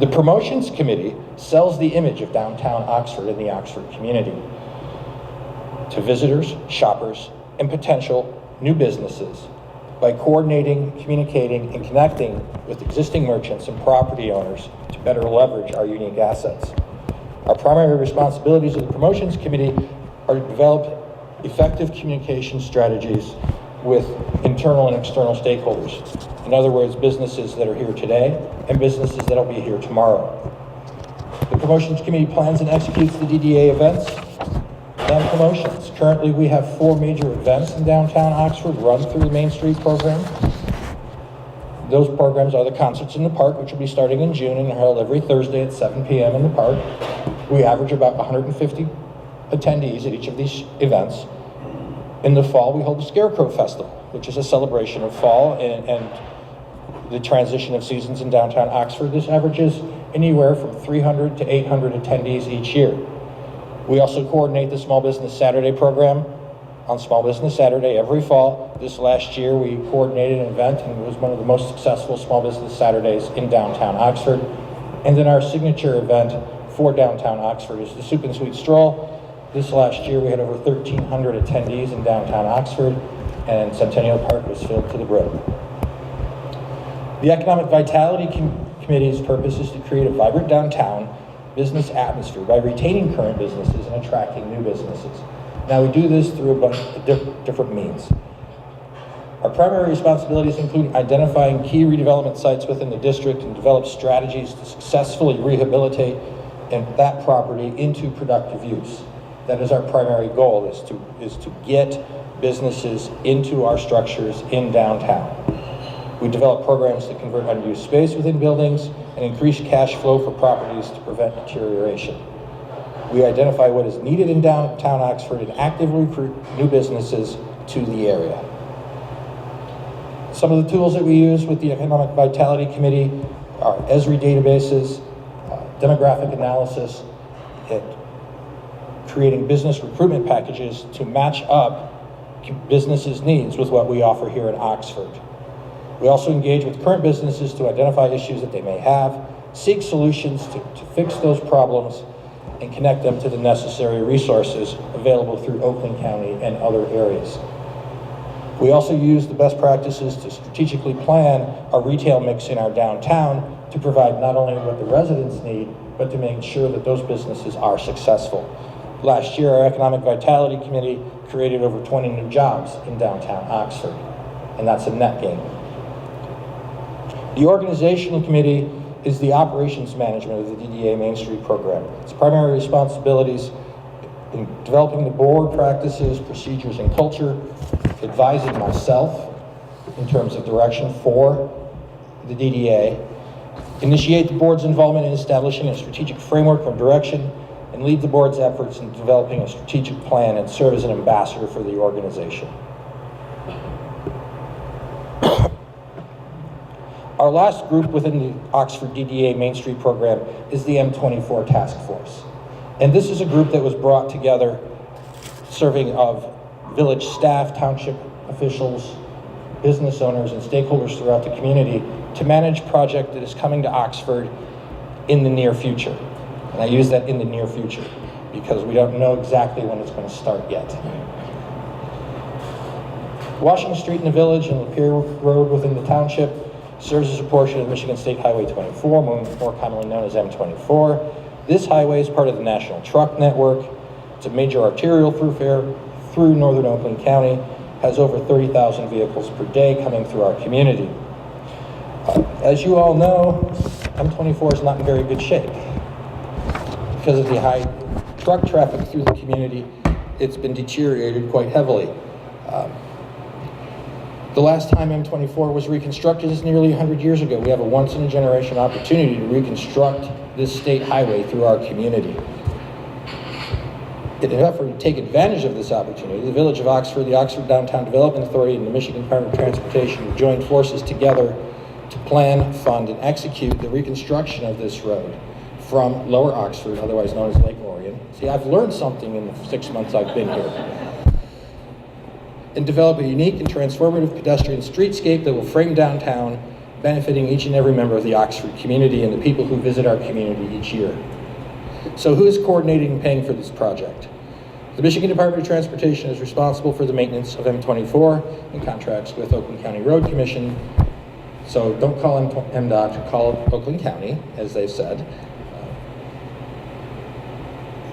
The promotions committee sells the image of downtown Oxford and the Oxford community to visitors, shoppers, and potential new businesses by coordinating, communicating, and connecting with existing merchants and property owners to better leverage our unique assets. Our primary responsibilities of the promotions committee are to develop effective communication strategies with internal and external stakeholders. In other words, businesses that are here today and businesses that will be here tomorrow. The promotions committee plans and executes the DDA events and promotions. Currently, we have 4 major events in downtown Oxford run through the Main Street program. Those programs are the Concerts in the Park, which will be starting in June and held every Thursday at 7 p.m. in the park. We average about 150 attendees at each of these events. In the fall, we hold the Scarecrow Festival, which is a celebration of fall and the transition of seasons in downtown Oxford. This averages anywhere from 300 to 800 attendees each year. We also coordinate the Small Business Saturday program on Small Business Saturday every fall. This last year, we coordinated an event and it was one of the most successful Small Business Saturdays in downtown Oxford. And then our signature event for downtown Oxford is the Soup and Sweet Stroll. This last year, we had over 1,300 attendees in downtown Oxford, and Centennial Park was filled to the brim. The Economic Vitality Committee's purpose is to create a vibrant downtown business atmosphere by retaining current businesses and attracting new businesses. Now, we do this through a bunch of different means. Our primary responsibilities include identifying key redevelopment sites within the district and develop strategies to successfully rehabilitate that property into productive use. That is our primary goal, is to get businesses into our structures in downtown. We develop programs to convert unused space within buildings and increase cash flow for properties to prevent deterioration. We identify what is needed in downtown Oxford and actively recruit new businesses to the area. Some of the tools that we use with the Economic Vitality Committee are Esri databases, demographic analysis, and creating business recruitment packages to match up businesses' needs with what we offer here in Oxford. We also engage with current businesses to identify issues that they may have, seek solutions to fix those problems, and connect them to the necessary resources available through Oakland County and other areas. We also use the best practices to strategically plan our retail mix in our downtown to provide not only what the residents need, but to make sure that those businesses are successful. Last year, our Economic Vitality Committee created over 20 new jobs in downtown Oxford, and that's a net gain. The Organizational Committee is the operations management of the DDA Main Street program. Its primary responsibilities in developing the board practices, procedures, and culture, advising myself in terms of direction for the DDA, initiate the board's involvement in establishing a strategic framework of direction, and lead the board's efforts in developing a strategic plan and serve as an ambassador for the organization. Our last group within the Oxford DDA Main Street program is the M24 Task Force. And this is a group that was brought together serving of village staff, township officials, business owners, and stakeholders throughout the community to manage a project that is coming to Oxford in the near future. And I use that in the near future because we don't know exactly when it's going to start yet. Washington Street in the village and Lapeer Road within the township serves as a portion of Michigan State Highway 24, more commonly known as M24. This highway is part of the National Truck Network. It's a major arterial thoroughfare through northern Oakland County, has over 30,000 vehicles per day coming through our community. As you all know, M24 is not in very good shape. Because of the high truck traffic through the community, it's been deteriorated quite heavily. The last time M24 was reconstructed is nearly 100 years ago. We have a once-in-a-generation opportunity to reconstruct this state highway through our community. In an effort to take advantage of this opportunity, the Village of Oxford, the Oxford Downtown Development Authority, and the Michigan Department of Transportation joined forces together to plan, fund, and execute the reconstruction of this road from Lower Oxford, otherwise known as Lake Orion. See, I've learned something in the 6 months I've been here. And develop a unique and transformative pedestrian streetscape that will frame downtown, benefiting each and every member of the Oxford community and the people who visit our community each year. So who is coordinating and paying for this project? The Michigan Department of Transportation is responsible for the maintenance of M24 and contracts with Oakland County Road Commission. So don't call MDOT, call Oakland County, as they've said.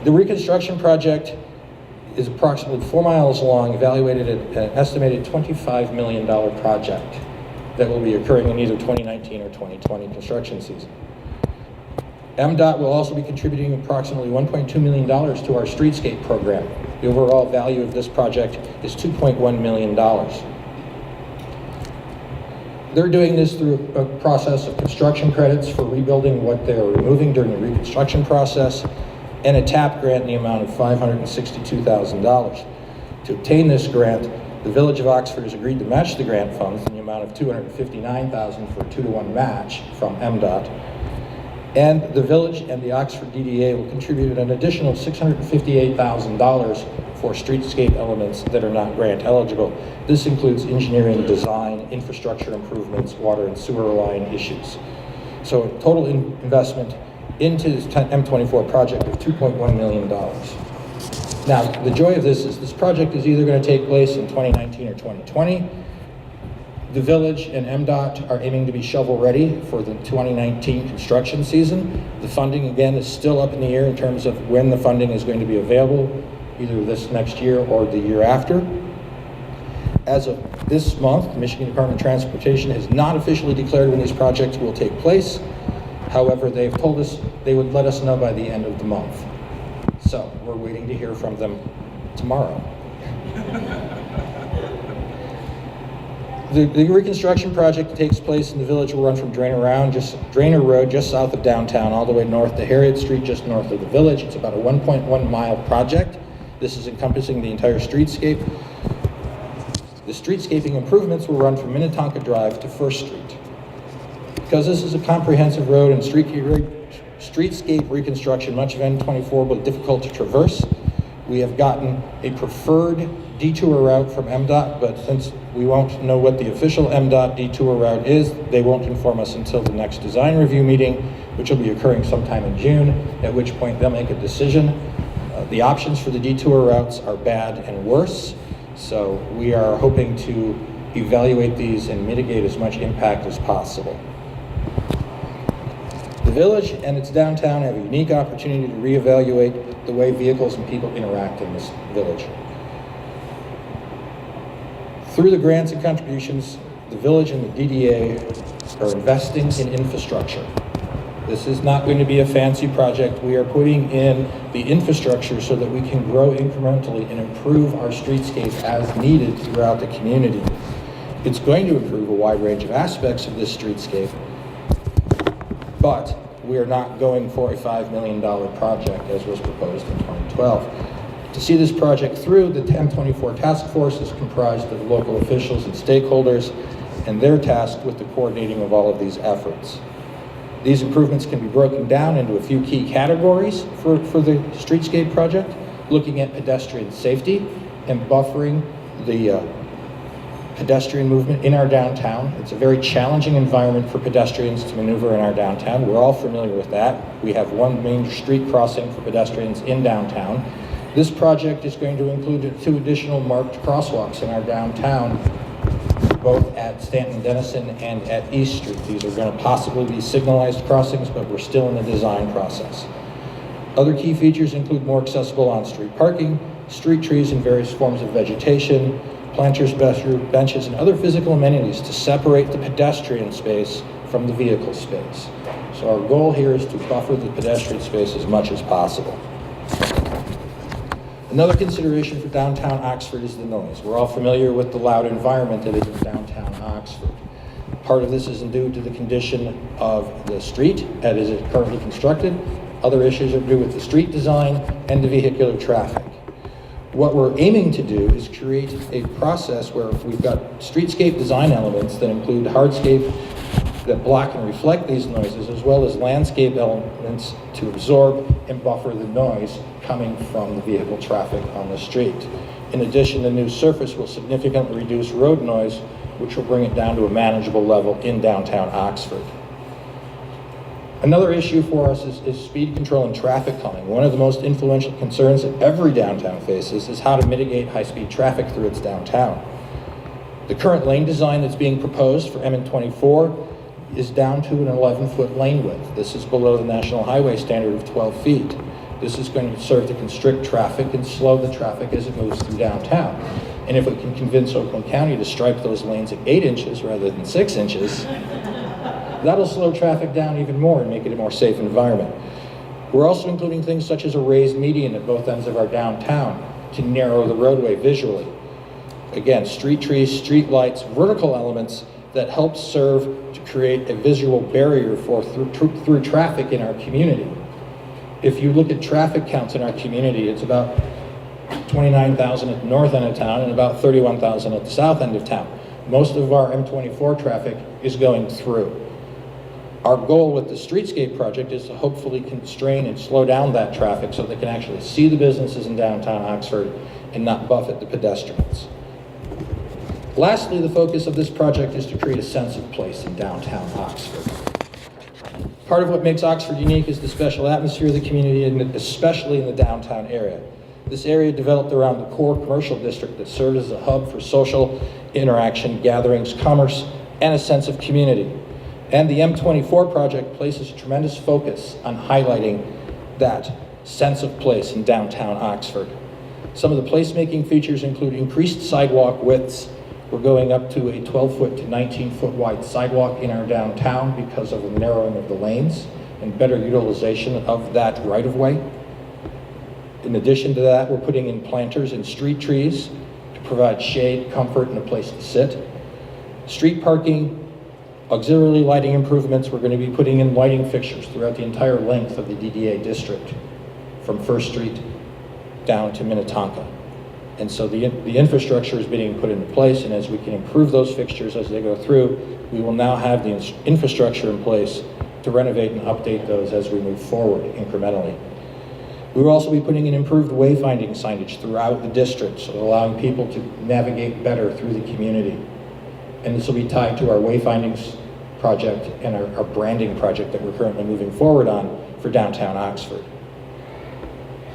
The reconstruction project is approximately 4 miles long, evaluated at an estimated $25 million project that will be occurring in either 2019 or 2020 construction season. MDOT will also be contributing approximately $1.2 million to our streetscape program. The overall value of this project is $2.1 million. They're doing this through a process of construction credits for rebuilding what they're removing during the reconstruction process, and a TAP grant in the amount of $562,000. To obtain this grant, the Village of Oxford has agreed to match the grant funds in the amount of $259,000 for a 2-to-1 match from MDOT. And the Village and the Oxford DDA will contribute an additional $658,000 for streetscape elements that are not grant eligible. This includes engineering, design, infrastructure improvements, water and sewer line issues. So a total investment into this M24 project of $2.1 million. Now, the joy of this is this project is either going to take place in 2019 or 2020. The village and MDOT are aiming to be shovel ready for the 2019 construction season. The funding, again, is still up in the air in terms of when the funding is going to be available, either this next year or the year after. As of this month, the Michigan Department of Transportation has not officially declared when these projects will take place. However, they've told us they would let us know by the end of the month. So we're waiting to hear from them tomorrow. The reconstruction project that takes place in the village will run from Drainer Road, just south of downtown, all the way north to Harriet Street, just north of the village. It's about a 1.1 mile project. This is encompassing the entire streetscape. The streetscaping improvements will run from Minnetonka Drive to First Street. Because this is a comprehensive road and streetscape reconstruction, much of N24 will be difficult to traverse. We have gotten a preferred detour route from MDOT, but since we won't know what the official MDOT detour route is, they won't inform us until the next design review meeting, which will be occurring sometime in June, at which point they'll make a decision. The options for the detour routes are bad and worse, so we are hoping to evaluate these and mitigate as much impact as possible. The village and its downtown have a unique opportunity to reevaluate the way vehicles and people interact in this village. Through the grants and contributions, the village and the DDA are investing in infrastructure. This is not going to be a fancy project. We are putting in the infrastructure so that we can grow incrementally and improve our streetscape as needed throughout the community. It's going to improve a wide range of aspects of this streetscape, but we are not going for a $5 million project as was proposed in 2012. To see this project through, the M24 task force is comprised of local officials and stakeholders, and they're tasked with the coordinating of all of these efforts. These improvements can be broken down into a few key categories for the streetscape project, looking at pedestrian safety and buffering the pedestrian movement in our downtown. It's a very challenging environment for pedestrians to maneuver in our downtown. We're all familiar with that. We have one main street crossing for pedestrians in downtown. This project is going to include 2 additional marked crosswalks in our downtown, both at Stanton Denison and at East Street. These are going to possibly be signalized crossings, but we're still in the design process. Other key features include more accessible on-street parking, street trees and various forms of vegetation, planters, benches, and other physical amenities to separate the pedestrian space from the vehicle space. So our goal here is to buffer the pedestrian space as much as possible. Another consideration for downtown Oxford is the noise. We're all familiar with the loud environment that is in downtown Oxford. Part of this is due to the condition of the street as it is currently constructed. Other issues are due with the street design and the vehicular traffic. What we're aiming to do is create a process where we've got streetscape design elements that include hardscape that block and reflect these noises, as well as landscape elements to absorb and buffer the noise coming from the vehicle traffic on the street. In addition, the new surface will significantly reduce road noise, which will bring it down to a manageable level in downtown Oxford. Another issue for us is speed control and traffic calming. One of the most influential concerns that every downtown faces is how to mitigate high-speed traffic through its downtown. The current lane design that's being proposed for MN24 is down to an 11-foot lane width. This is below the National Highway standard of 12 feet. This is going to serve to constrict traffic and slow the traffic as it moves through downtown. And if we can convince Oakland County to stripe those lanes at 8 inches rather than 6 inches, that'll slow traffic down even more and make it a more safe environment. We're also including things such as a raised median at both ends of our downtown to narrow the roadway visually. Again, street trees, street lights, vertical elements that help serve to create a visual barrier for through traffic in our community. If you look at traffic counts in our community, it's about 29,000 at the north end of town and about 31,000 at the south end of town. Most of our M24 traffic is going through. Our goal with the streetscape project is to hopefully constrain and slow down that traffic so they can actually see the businesses in downtown Oxford and not buffet the pedestrians. Lastly, the focus of this project is to create a sense of place in downtown Oxford. Part of what makes Oxford unique is the special atmosphere of the community, and especially in the downtown area. This area developed around the core commercial district that serves as a hub for social interaction, gatherings, commerce, and a sense of community. And the M24 project places a tremendous focus on highlighting that sense of place in downtown Oxford. Some of the placemaking features include increased sidewalk widths. We're going up to a 12-foot to 19-foot wide sidewalk in our downtown because of the narrowing of the lanes and better utilization of that right-of-way. In addition to that, we're putting in planters and street trees to provide shade, comfort, and a place to sit. Street parking, auxiliary lighting improvements. We're going to be putting in lighting fixtures throughout the entire length of the DDA district, from First Street down to Minnetonka. And so the infrastructure is being put into place, and as we can improve those fixtures as they go through, we will now have the infrastructure in place to renovate and update those as we move forward incrementally. We will also be putting in improved wayfinding signage throughout the district, so allowing people to navigate better through the community. And this will be tied to our wayfindings project and our branding project that we're currently moving forward on for downtown Oxford.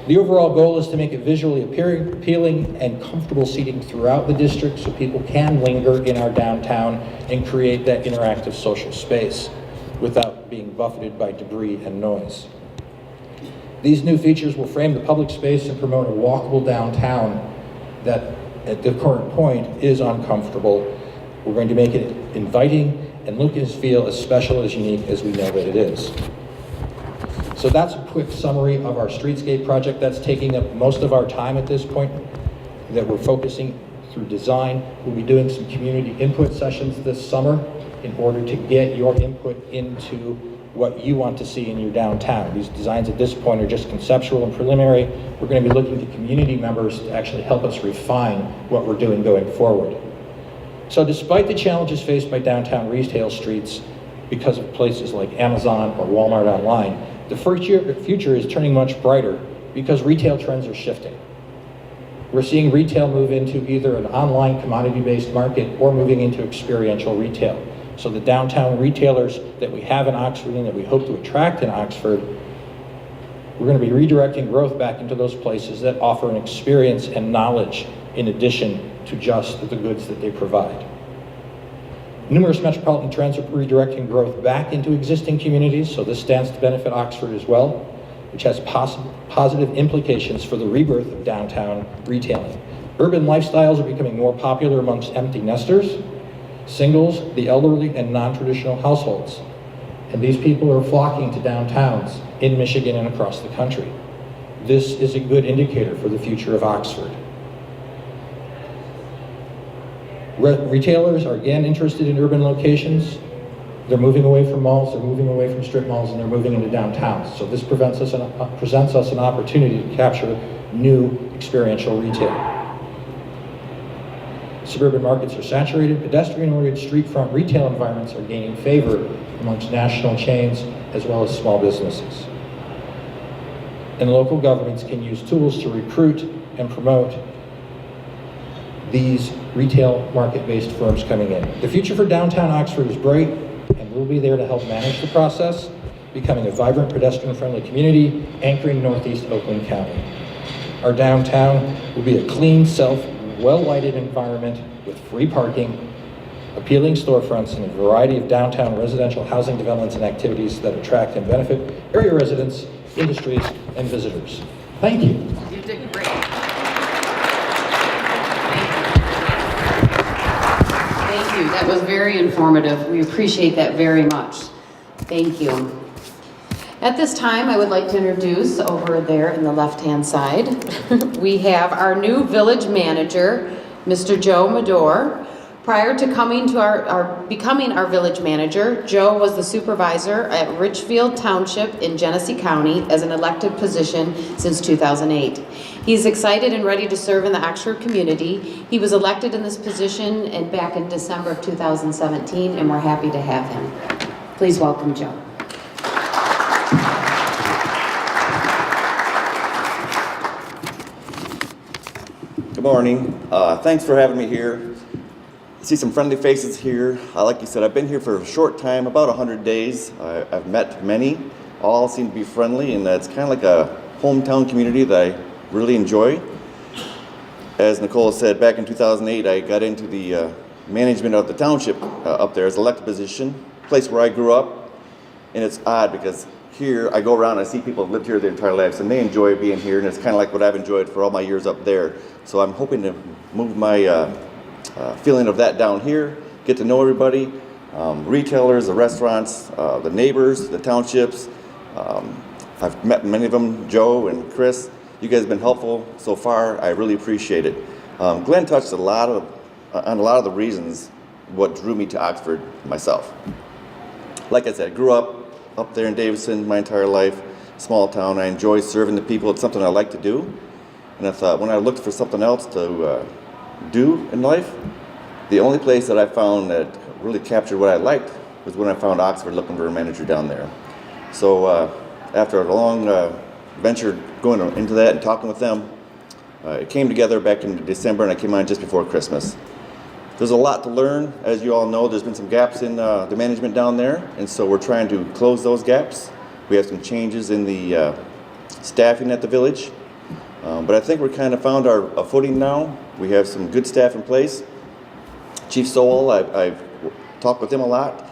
The overall goal is to make it visually appealing and comfortable seating throughout the district so people can linger in our downtown and create that interactive social space without being buffeted by debris and noise. These new features will frame the public space and promote a walkable downtown that at the current point is uncomfortable. We're going to make it inviting and look and feel as special, as unique as we know that it is. So that's a quick summary of our streetscape project. That's taking up most of our time at this point, that we're focusing through design. We'll be doing some community input sessions this summer in order to get your input into what you want to see in your downtown. These designs at this point are just conceptual and preliminary. We're going to be looking to community members to actually help us refine what we're doing going forward. So despite the challenges faced by downtown retail streets because of places like Amazon or Walmart online, the future is turning much brighter because retail trends are shifting. We're seeing retail move into either an online commodity-based market or moving into experiential retail. So the downtown retailers that we have in Oxford and that we hope to attract in Oxford, we're going to be redirecting growth back into those places that offer an experience and knowledge in addition to just the goods that they provide. Numerous metropolitan trends are redirecting growth back into existing communities, so this stands to benefit Oxford as well, which has positive implications for the rebirth of downtown retailing. Urban lifestyles are becoming more popular amongst empty nesters, singles, the elderly, and non-traditional households. And these people are flocking to downtowns in Michigan and across the country. This is a good indicator for the future of Oxford. Retailers are again interested in urban locations. They're moving away from malls, they're moving away from strip malls, and they're moving into downtowns. So this presents us an opportunity to capture new experiential retail. Suburban markets are saturated, pedestrian-oriented street-front retail environments are gaining favor amongst national chains as well as small businesses. And local governments can use tools to recruit and promote these retail market-based firms coming in. The future for downtown Oxford is bright, and we'll be there to help manage the process, becoming a vibrant pedestrian-friendly community anchoring Northeast Oakland County. Our downtown will be a clean, well-lighted environment with free parking, appealing storefronts, and a variety of downtown residential housing developments and activities that attract and benefit area residents, industries, and visitors. Thank you. You did great. Thank you. That was very informative. We appreciate that very much. Thank you. At this time, I would like to introduce over there in the left-hand side, we have our new village manager, Mr. Joe Medor. Prior to becoming our village manager, Joe was the supervisor at Richfield Township in Genesee County as an elected position since 2008. He's excited and ready to serve in the Oxford community. He was elected in this position back in December of 2017, and we're happy to have him. Please welcome Joe. Good morning. Thanks for having me here. I see some friendly faces here. Like you said, I've been here for a short time, about 100 days. I've met many. All seem to be friendly, and it's kind of like a hometown community that I really enjoy. As Nicole said, back in 2008, I got into the management of the township up there as an elected position, place where I grew up. And it's odd because here I go around and I see people who've lived here their entire lives and they enjoy being here, and it's kind of like what I've enjoyed for all my years up there. So I'm hoping to move my feeling of that down here, get to know everybody, retailers, the restaurants, the neighbors, the townships. I've met many of them, Joe and Chris. You guys have been helpful so far. I really appreciate it. Glenn touched on a lot of the reasons what drew me to Oxford myself. Like I said, I grew up there in Davison my entire life, small town. I enjoy serving the people. It's something I like to do. And I thought when I looked for something else to do in life, the only place that I found that really captured what I liked was when I found Oxford looking for a manager down there. So after a long venture going into that and talking with them, it came together back in December, and I came on just before Christmas. There's a lot to learn. As you all know, there's been some gaps in the management down there, and so we're trying to close those gaps. We have some changes in the staffing at the village, but I think we're kind of found our footing now. We have some good staff in place. Chief Sowell, I've talked with him a lot.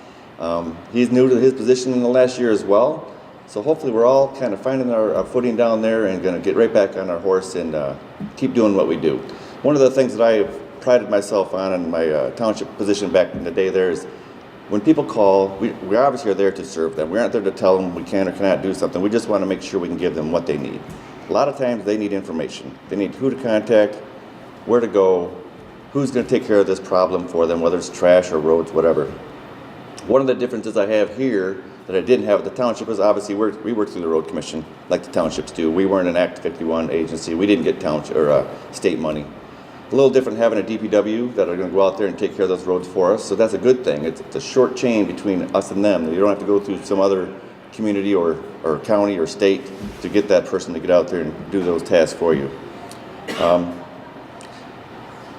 He's new to his position in the last year as well. So hopefully we're all kind of finding our footing down there and going to get right back on our horse and keep doing what we do. One of the things that I have prided myself on in my township position back in the day there is when people call, we obviously are there to serve them. We aren't there to tell them we can or cannot do something. We just want to make sure we can give them what they need. A lot of times they need information. They need who to contact, where to go, who's going to take care of this problem for them, whether it's trash or roads, whatever. One of the differences I have here that I didn't have at the township is obviously we work through the road commission like the townships do. We weren't an Act 51 agency. We didn't get township or state money. A little different having a DPW that are going to go out there and take care of those roads for us. So that's a good thing. It's a short chain between us and them. You don't have to go through some other community or county or state to get that person to get out there and do those tasks for you.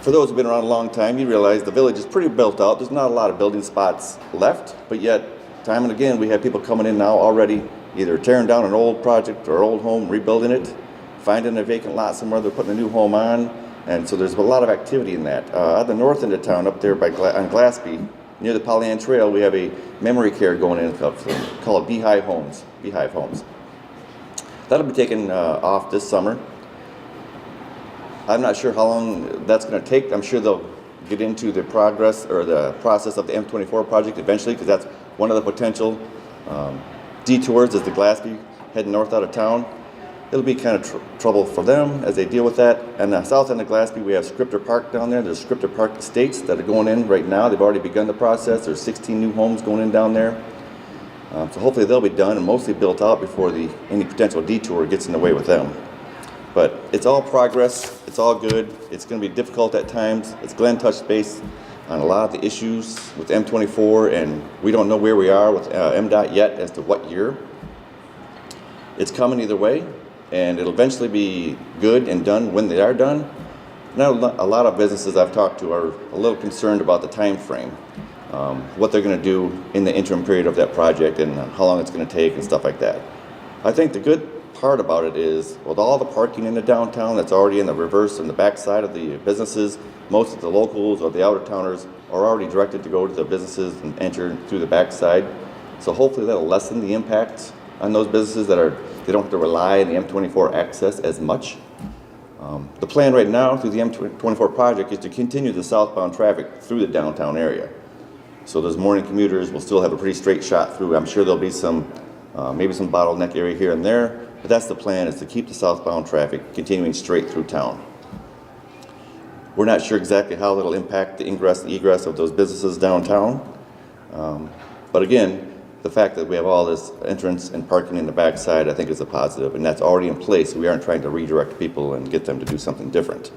For those who've been around a long time, you realize the village is pretty built out. There's not a lot of building spots left, but yet time and again we have people coming in now already either tearing down an old project or old home, rebuilding it, finding a vacant lot somewhere they're putting a new home on, and so there's a lot of activity in that. At the north end of town, up there on Glassby, near the Pollyant Trail, we have a memory care going in called Beehive Homes. That'll be taken off this summer. I'm not sure how long that's going to take. I'm sure they'll get into the progress or the process of the M24 project eventually, because that's one of the potential detours is the Glassby heading north out of town. It'll be kind of trouble for them as they deal with that. And the south end of Glassby, we have Scripter Park down there. There's Scripter Park Estates that are going in right now. They've already begun the process. There's 16 new homes going in down there. So hopefully they'll be done and mostly built out before any potential detour gets in the way with them. But it's all progress. It's all good. It's going to be difficult at times. As Glenn touched base on a lot of the issues with M24, and we don't know where we are with MDOT yet as to what year. It's coming either way, and it'll eventually be good and done when they are done. Now, a lot of businesses I've talked to are a little concerned about the time frame, what they're going to do in the interim period of that project and how long it's going to take and stuff like that. I think the good part about it is with all the parking in the downtown that's already in the reverse and the back side of the businesses, most of the locals or the out-of-towners are already directed to go to the businesses and enter through the back side. So hopefully that'll lessen the impact on those businesses they don't have to rely on the M24 access as much. The plan right now through the M24 project is to continue the southbound traffic through the downtown area. So those morning commuters will still have a pretty straight shot through. I'm sure there'll be some, maybe some bottleneck area here and there, but that's the plan, is to keep the southbound traffic continuing straight through town. We're not sure exactly how that'll impact the ingress and egress of those businesses downtown. But again, the fact that we have all this entrance and parking in the backside, I think is a positive, and that's already in place. We aren't trying to redirect people and get them to do something different.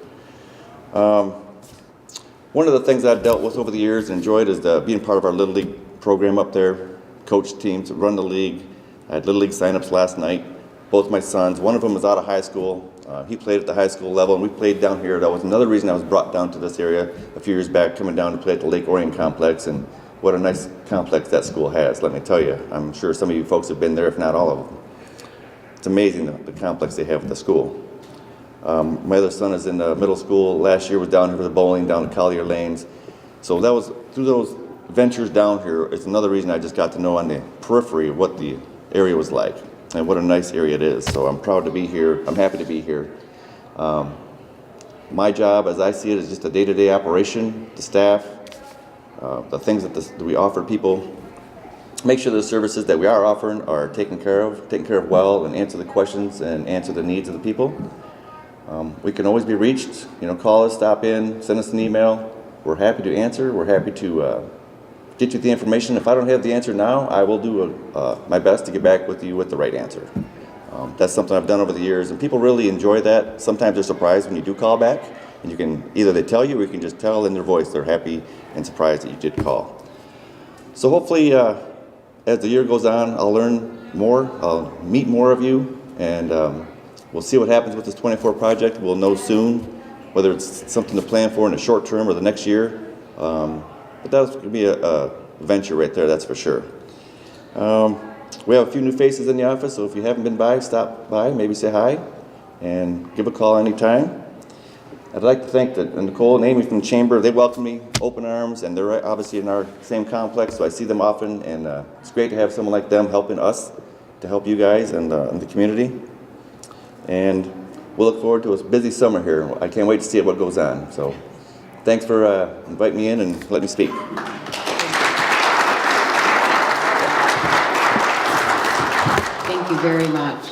One of the things I've dealt with over the years and enjoyed is being part of our Little League program up there. coach teams, run the league. I had Little League signups last night. Both my sons, one of them is out of high school. He played at the high school level, and we played down here. That was another reason I was brought down to this area a few years back, coming down to play at the Lake Orion Complex, and what a nice complex that school has, let me tell you. I'm sure some of you folks have been there, if not all of them. It's amazing the complex they have at the school. My other son is in middle school. Last year was down here for the bowling, down to Collier Lanes. So that was, through those ventures down here, it's another reason I just got to know on the periphery what the area was like and what a nice area it is. So I'm proud to be here. I'm happy to be here. My job, as I see it, is just a day-to-day operation, the staff, the things that we offer people, make sure the services that we are offering are taken care of well, and answer the questions and answer the needs of the people. We can always be reached. Call us, stop in, send us an email. We're happy to answer. We're happy to get you the information. If I don't have the answer now, I will do my best to get back with you with the right answer. That's something I've done over the years, and people really enjoy that. Sometimes they're surprised when you do call back, and you can either they tell you or you can just tell in their voice they're happy and surprised that you did call. So hopefully, as the year goes on, I'll learn more, I'll meet more of you, and we'll see what happens with this 24 project. We'll know soon whether it's something to plan for in the short term or the next year. But that's going to be a venture right there, that's for sure. We have a few new faces in the office, so if you haven't been by, stop by, maybe say hi, and give a call anytime. I'd like to thank Nicole and Amy from the Chamber. They welcome me open arms, and they're obviously in our same complex, so I see them often, and it's great to have someone like them helping us to help you guys and the community. And we'll look forward to a busy summer here. I can't wait to see what goes on. So thanks for inviting me in and letting me speak. Thank you very much.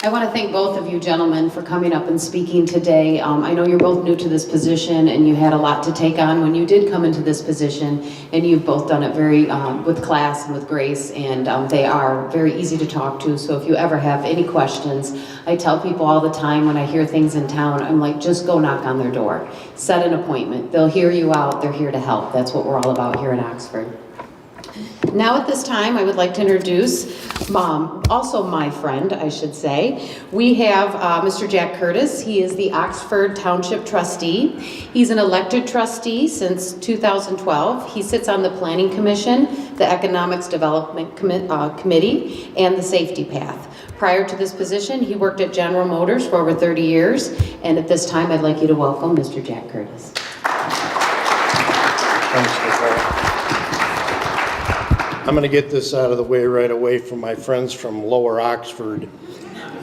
I want to thank both of you gentlemen for coming up and speaking today. I know you're both new to this position, and you had a lot to take on when you did come into this position, and you've both done it very with class and with grace, and they are very easy to talk to. So if you ever have any questions, I tell people all the time when I hear things in town, I'm like, just go knock on their door, set an appointment. They'll hear you out. They're here to help. That's what we're all about here in Oxford. Now at this time, I would like to introduce also my friend, I should say. We have Mr. Jack Curtis. He is the Oxford Township Trustee. He's an elected trustee since 2012. He sits on the Planning Commission, the Economics Development Committee, and the Safety Path. Prior to this position, he worked at General Motors for over 30 years. And at this time, I'd like you to welcome Mr. Jack Curtis. Thanks, Nicole. I'm going to get this out of the way right away from my friends from Lower Oxford.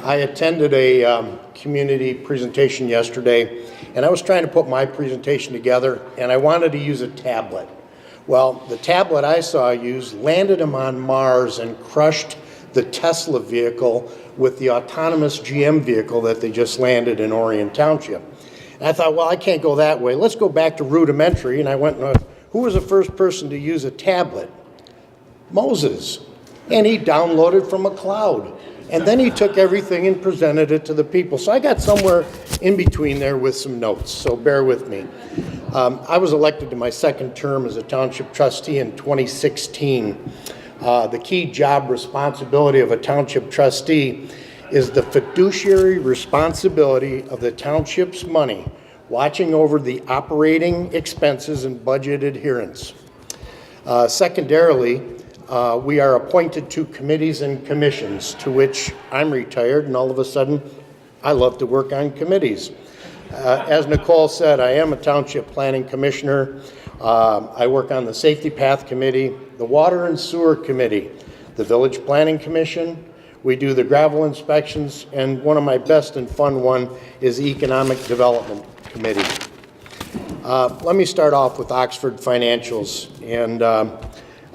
I attended a community presentation yesterday, and I was trying to put my presentation together, and I wanted to use a tablet. Well, the tablet I saw used landed them on Mars and crushed the Tesla vehicle with the autonomous GM vehicle that they just landed in Orion Township. And I thought, well, I can't go that way. Let's go back to rudimentary, and I went, who was the first person to use a tablet? Moses. And he downloaded from a cloud. And then he took everything and presented it to the people. So I got somewhere in between there with some notes, so bear with me. I was elected to my second term as a township trustee in 2016. The key job responsibility of a township trustee is the fiduciary responsibility of the township's money, watching over the operating expenses and budget adherence. Secondarily, we are appointed to committees and commissions, to which I'm retired, and all of a sudden, I love to work on committees. As Nicole said, I am a township planning commissioner. I work on the Safety Path Committee, the Water and Sewer Committee, the Village Planning Commission. We do the gravel inspections, and one of my best and fun one is the Economic Development Committee. Let me start off with Oxford financials, and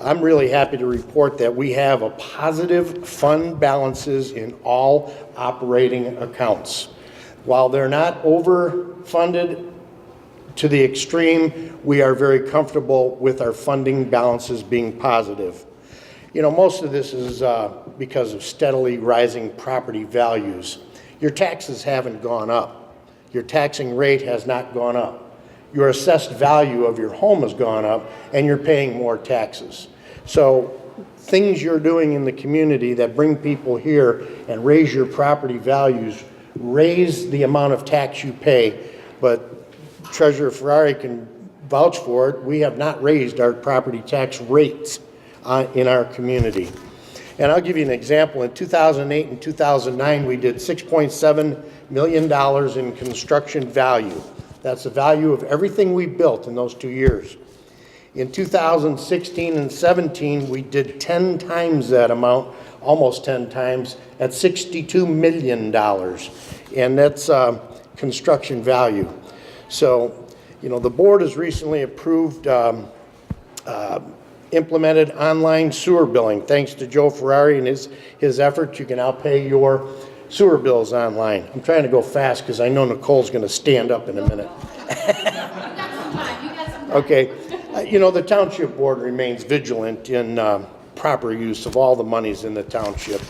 I'm really happy to report that we have a positive fund balances in all operating accounts. While they're not overfunded to the extreme, we are very comfortable with our funding balances being positive. You know, most of this is because of steadily rising property values. Your taxes haven't gone up. Your taxing rate has not gone up. Your assessed value of your home has gone up, and you're paying more taxes. So things you're doing in the community that bring people here and raise your property values, raise the amount of tax you pay. But Treasurer Ferrari can vouch for it. We have not raised our property tax rates in our community. And I'll give you an example. In 2008 and 2009, we did $6.7 million in construction value. That's the value of everything we built in those 2 years. In 2016 and 17, we did 10 times that amount, almost 10 times, at $62 million. And that's construction value. So, you know, the board has recently approved implemented online sewer billing. Thanks to Joe Ferrari and his efforts, you can now pay your sewer bills online. I'm trying to go fast because I know Nicole's going to stand up in a minute. Okay. You know, the township board remains vigilant in proper use of all the monies in the township.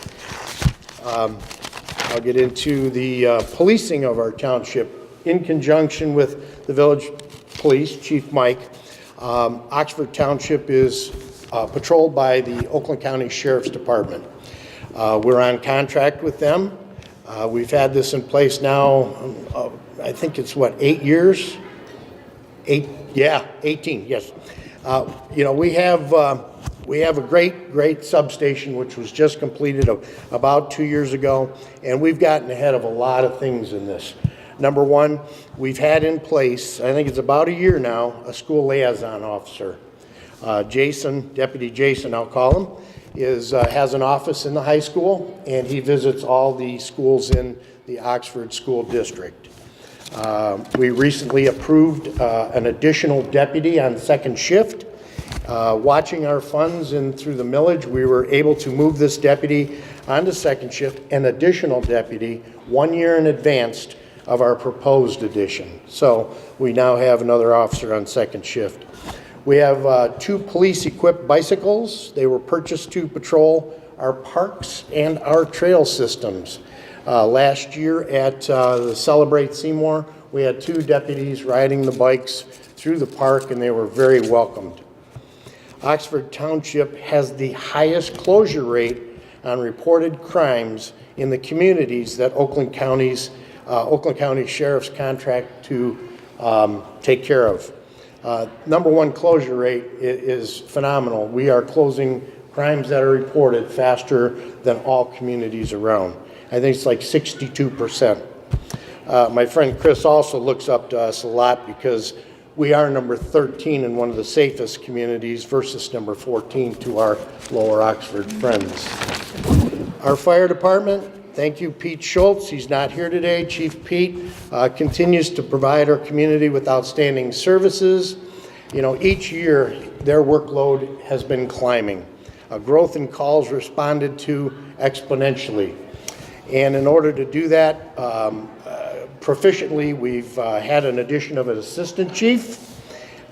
I'll get into the policing of our township in conjunction with the village police, Chief Mike. Oxford Township is patrolled by the Oakland County Sheriff's Department. We're on contract with them. We've had this in place now, I think it's what, 8 years? 18, yes. You know, we have a great substation which was just completed about 2 years ago, and we've gotten ahead of a lot of things in this. Number one, we've had in place, I think it's about a year now, a school liaison officer. Jason, Deputy Jason, I'll call him, has an office in the high school, and he visits all the schools in the Oxford School District. We recently approved an additional deputy on second shift. Watching our funds and through the millage, we were able to move this deputy onto second shift, an additional deputy, 1 year in advance of our proposed addition. So we now have another officer on second shift. We have 2 police-equipped bicycles. They were purchased to patrol our parks and our trail systems. Last year at the Celebrate Seymour, we had 2 deputies riding the bikes through the park, and they were very welcomed. Oxford Township has the highest closure rate on reported crimes in the communities that Oakland County Sheriff's contract to take care of. Number one closure rate is phenomenal. We are closing crimes that are reported faster than all communities around. I think it's like 62%. My friend Chris also looks up to us a lot because we are number 13 in one of the safest communities versus number 14 to our Lower Oxford friends. Our fire department, thank you, Pete Schultz. He's not here today. Chief Pete continues to provide our community with outstanding services. You know, each year their workload has been climbing. Growth in calls responded to exponentially. And in order to do that proficiently, we've had an addition of an assistant chief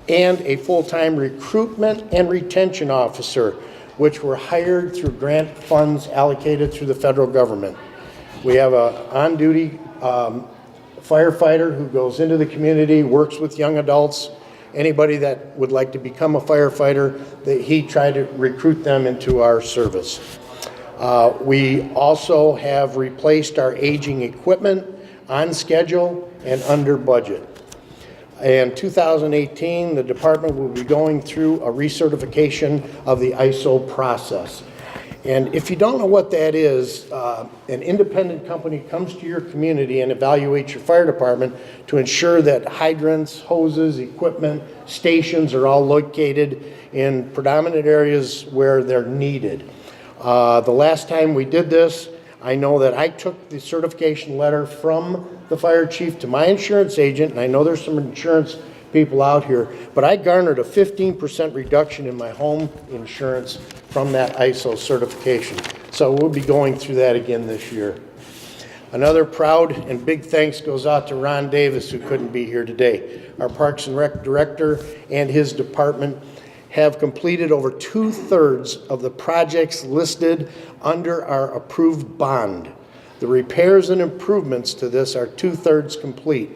and a full-time recruitment and retention officer, which were hired through grant funds allocated through the federal government. We have an on-duty firefighter who goes into the community, works with young adults, anybody that would like to become a firefighter, he tried to recruit them into our service. We also have replaced our aging equipment on schedule and under budget. In 2018, the department will be going through a recertification of the ISO process. And if you don't know what that is, an independent company comes to your community and evaluates your fire department to ensure that hydrants, hoses, equipment, stations are all located in predominant areas where they're needed. The last time we did this, I know that I took the certification letter from the fire chief to my insurance agent, and I know there's some insurance people out here, but I garnered a 15% reduction in my home insurance from that ISO certification. So we'll be going through that again this year. Another proud and big thanks goes out to Ron Davis, who couldn't be here today. Our Parks and Rec director and his department have completed over 2/3 of the projects listed under our approved bond. The repairs and improvements to this are 2/3 complete.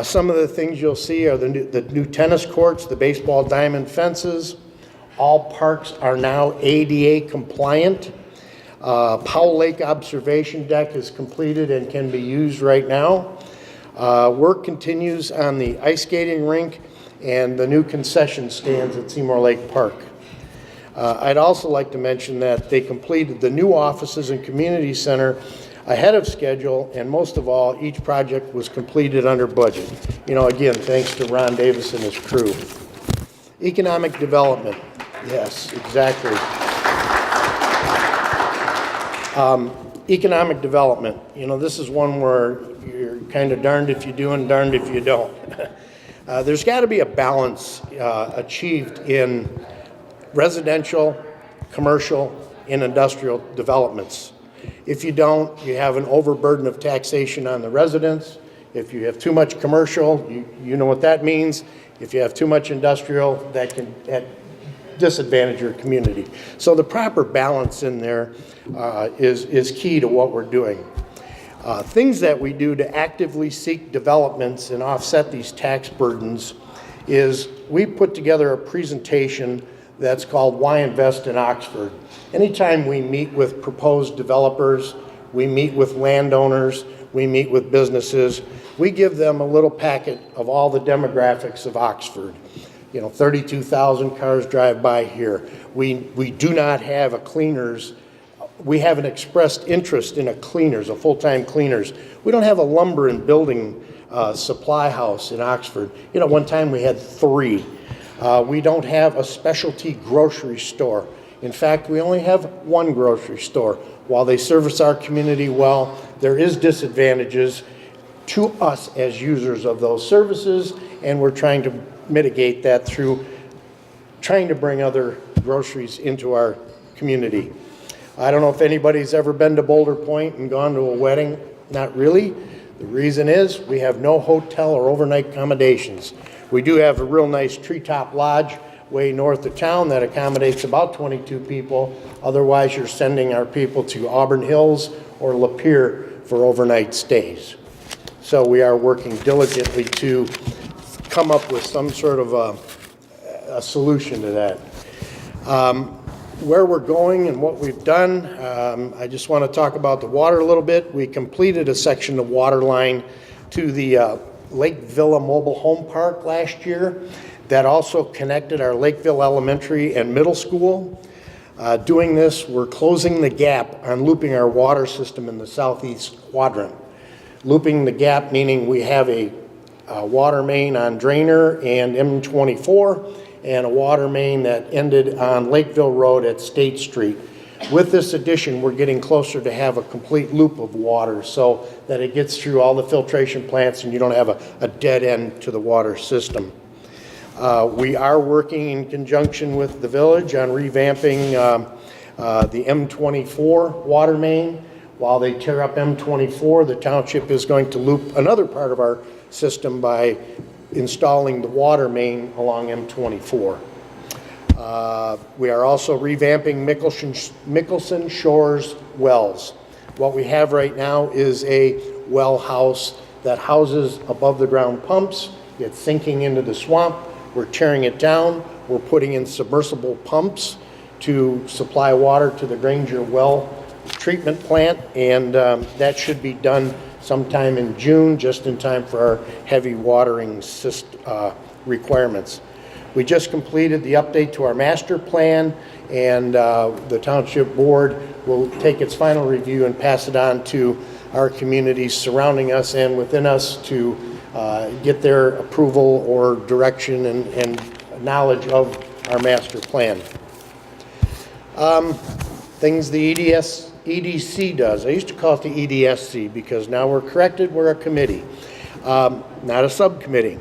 Some of the things you'll see are the new tennis courts, the baseball diamond fences, All parks are now ADA compliant. Powell Lake Observation Deck is completed and can be used right now. Work continues on the ice skating rink and the new concession stands at Seymour Lake Park. I'd also like to mention that they completed the new offices and community center ahead of schedule, and most of all, each project was completed under budget. You know, again, thanks to Ron Davis and his crew. Economic development. Yes, exactly. Economic development. You know, this is one where you're kind of darned if you do and darned if you don't. There's got to be a balance achieved in residential, commercial, and industrial developments. If you don't, you have an overburden of taxation on the residents. If you have too much commercial, you know what that means. If you have too much industrial, that can disadvantage your community. So the proper balance in there is key to what we're doing. Things that we do to actively seek developments and offset these tax burdens is we put together a presentation that's called Why Invest in Oxford. Anytime we meet with proposed developers, we meet with landowners, we meet with businesses, we give them a little packet of all the demographics of Oxford. You know, 32,000 cars drive by here. We do not have a cleaners. We have an expressed interest in a cleaners, a full-time cleaners. We don't have a lumber and building supply house in Oxford. You know, one time we had 3. We don't have a specialty grocery store. In fact, we only have 1 grocery store. While they service our community well, there is disadvantages to us as users of those services, and we're trying to mitigate that through trying to bring other groceries into our community. I don't know if anybody's ever been to Boulder Point and gone to a wedding. Not really. The reason is we have no hotel or overnight accommodations. We do have a real nice treetop lodge way north of town that accommodates about 22 people. Otherwise, you're sending our people to Auburn Hills or Lapeer for overnight stays. So we are working diligently to come up with some sort of a solution to that. Where we're going and what we've done, I just want to talk about the water a little bit. We completed a section of water line to the Lake Villa Mobile Home Park last year. That also connected our Lakeville Elementary and Middle School. Doing this, we're closing the gap on looping our water system in the southeast quadrant. Looping the gap meaning we have a water main on Drainer and M24 and a water main that ended on Lakeville Road at State Street. With this addition, we're getting closer to have a complete loop of water so that it gets through all the filtration plants and you don't have a dead end to the water system. We are working in conjunction with the village on revamping the M24 water main. While they tear up M24, the township is going to loop another part of our system by installing the water main along M24. We are also revamping Mickelson Shores wells. What we have right now is a well house that houses above the ground pumps. It's sinking into the swamp. We're tearing it down. We're putting in submersible pumps to supply water to the Granger well treatment plant, and that should be done sometime in June, just in time for our heavy watering requirements. We just completed the update to our master plan, and the township board will take its final review and pass it on to our communities surrounding us and within us to get their approval or direction and knowledge of our master plan. Things the EDC does. I used to call it the EDSC because now we're corrected, we're a committee, not a subcommittee.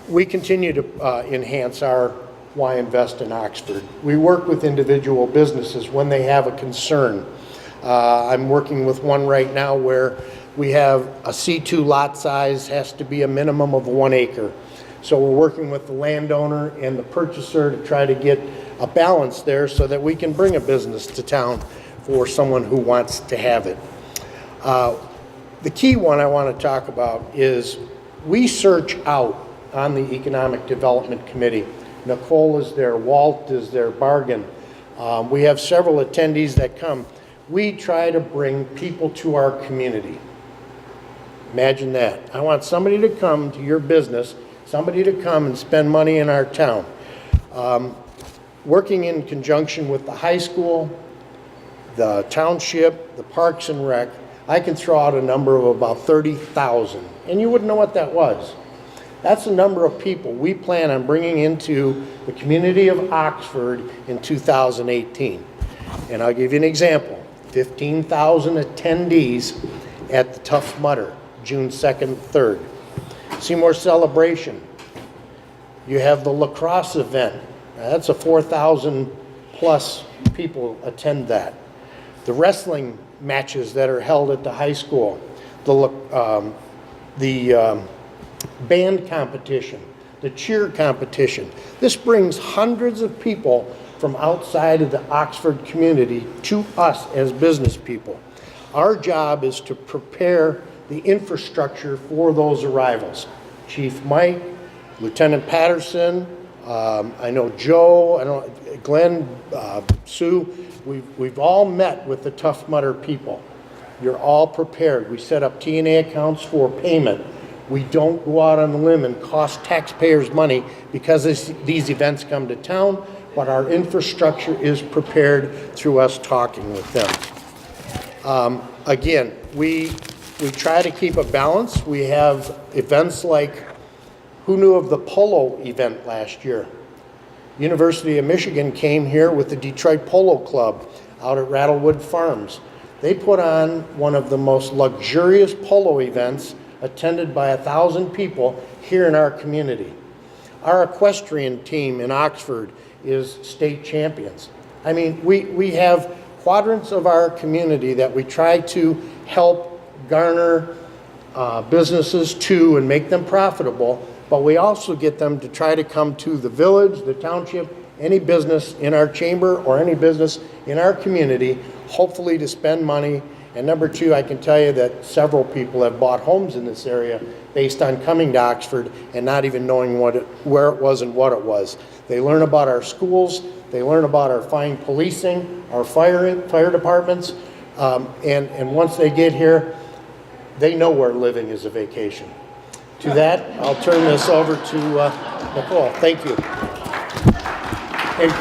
We continue to enhance our Why Invest in Oxford. We work with individual businesses when they have a concern. I'm working with one right now where we have a C2 lot size has to be a minimum of 1 acre. So we're working with the landowner and the purchaser to try to get a balance there so that we can bring a business to town for someone who wants to have it. The key one I want to talk about is we search out on the Economic Development Committee Nicole is there, Walt is there, Bargain. We have several attendees that come. We try to bring people to our community. Imagine that. I want somebody to come to your business, somebody to come and spend money in our town. Working in conjunction with the high school, the township, the Parks and Rec, I can throw out a number of about 30,000, and you wouldn't know what that was. That's the number of people we plan on bringing into the community of Oxford in 2018. And I'll give you an example. 15,000 attendees at the Tough Mudder, June 2nd, 3rd. Seymour Celebration. You have the lacrosse event. That's a 4,000 plus people attend that. The wrestling matches that are held at the high school. The band competition, the cheer competition. This brings hundreds of people from outside of the Oxford community to us as business people. Our job is to prepare the infrastructure for those arrivals. Chief Mike, Lieutenant Patterson, I know Joe, I know Glenn, Sue, we've all met with the Tough Mudder people. You're all prepared. We set up T&A accounts for payment. We don't go out on a limb and cost taxpayers money because these events come to town, but our infrastructure is prepared through us talking with them. Again, we try to keep a balance. We have events like, who knew of the polo event last year? University of Michigan came here with the Detroit Polo Club out at Rattlewood Farms. They put on one of the most luxurious polo events attended by 1,000 people here in our community. Our equestrian team in Oxford is state champions. I mean, we have quadrants of our community that we try to help garner businesses to and make them profitable, but we also get them to try to come to the village, the township, any business in our chamber or any business in our community, hopefully to spend money. And number two, I can tell you that several people have bought homes in this area based on coming to Oxford and not even knowing where it was and what it was. They learn about our schools, they learn about our fine policing, our fire departments, and once they get here, they know where living is a vacation. To that, I'll turn this over to Nicole. Thank you. And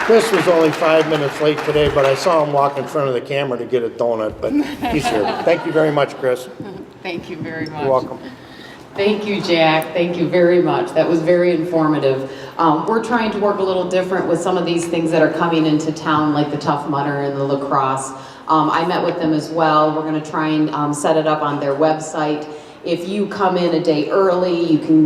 Chris was only 5 minutes late today, but I saw him walk in front of the camera to get a donut, but he's here. Thank you very much, Chris. Thank you very much. You're welcome. Thank you, Jack. Thank you very much. That was very informative. We're trying to work a little different with some of these things that are coming into town, like the Tough Mudder and the lacrosse. I met with them as well. We're going to try and set it up on their website. If you come in a day early, you can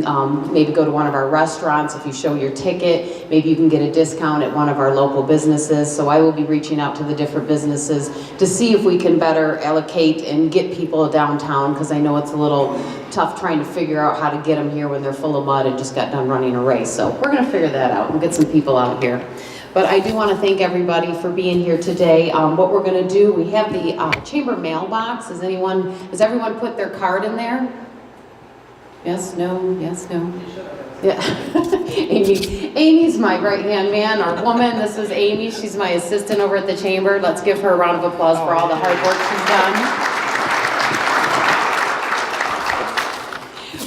maybe go to one of our restaurants. If you show your ticket, maybe you can get a discount at one of our local businesses. So I will be reaching out to the different businesses to see if we can better allocate and get people downtown, because I know it's a little tough trying to figure out how to get them here when they're full of mud and just got done running a race. So we're going to figure that out and get some people out here. But I do want to thank everybody for being here today. What we're going to do, we have the chamber mailbox. Has everyone put their card in there? Yes, no, yes, no. Yeah. Amy's my right-hand man or woman. This is Amy. She's my assistant over at the chamber. Let's give her a round of applause for all the hard work she's done.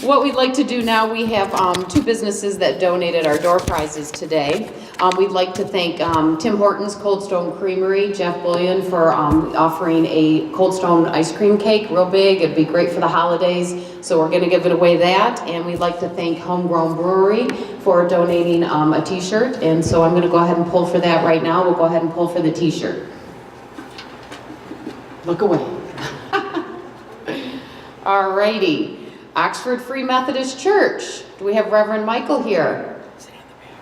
What we'd like to do now, we have two businesses that donated our door prizes today. We'd like to thank Tim Hortons Cold Stone Creamery, Jeff Bullion, for offering a Cold Stone ice cream cake, real big. It'd be great for the holidays, so we're going to give it away that. And we'd like to thank Homegrown Brewery for donating a t-shirt. And so I'm going to go ahead and pull for that right now. We'll go ahead and pull for the t-shirt. Look away. All righty. Oxford Free Methodist Church. Do we have Reverend Michael here?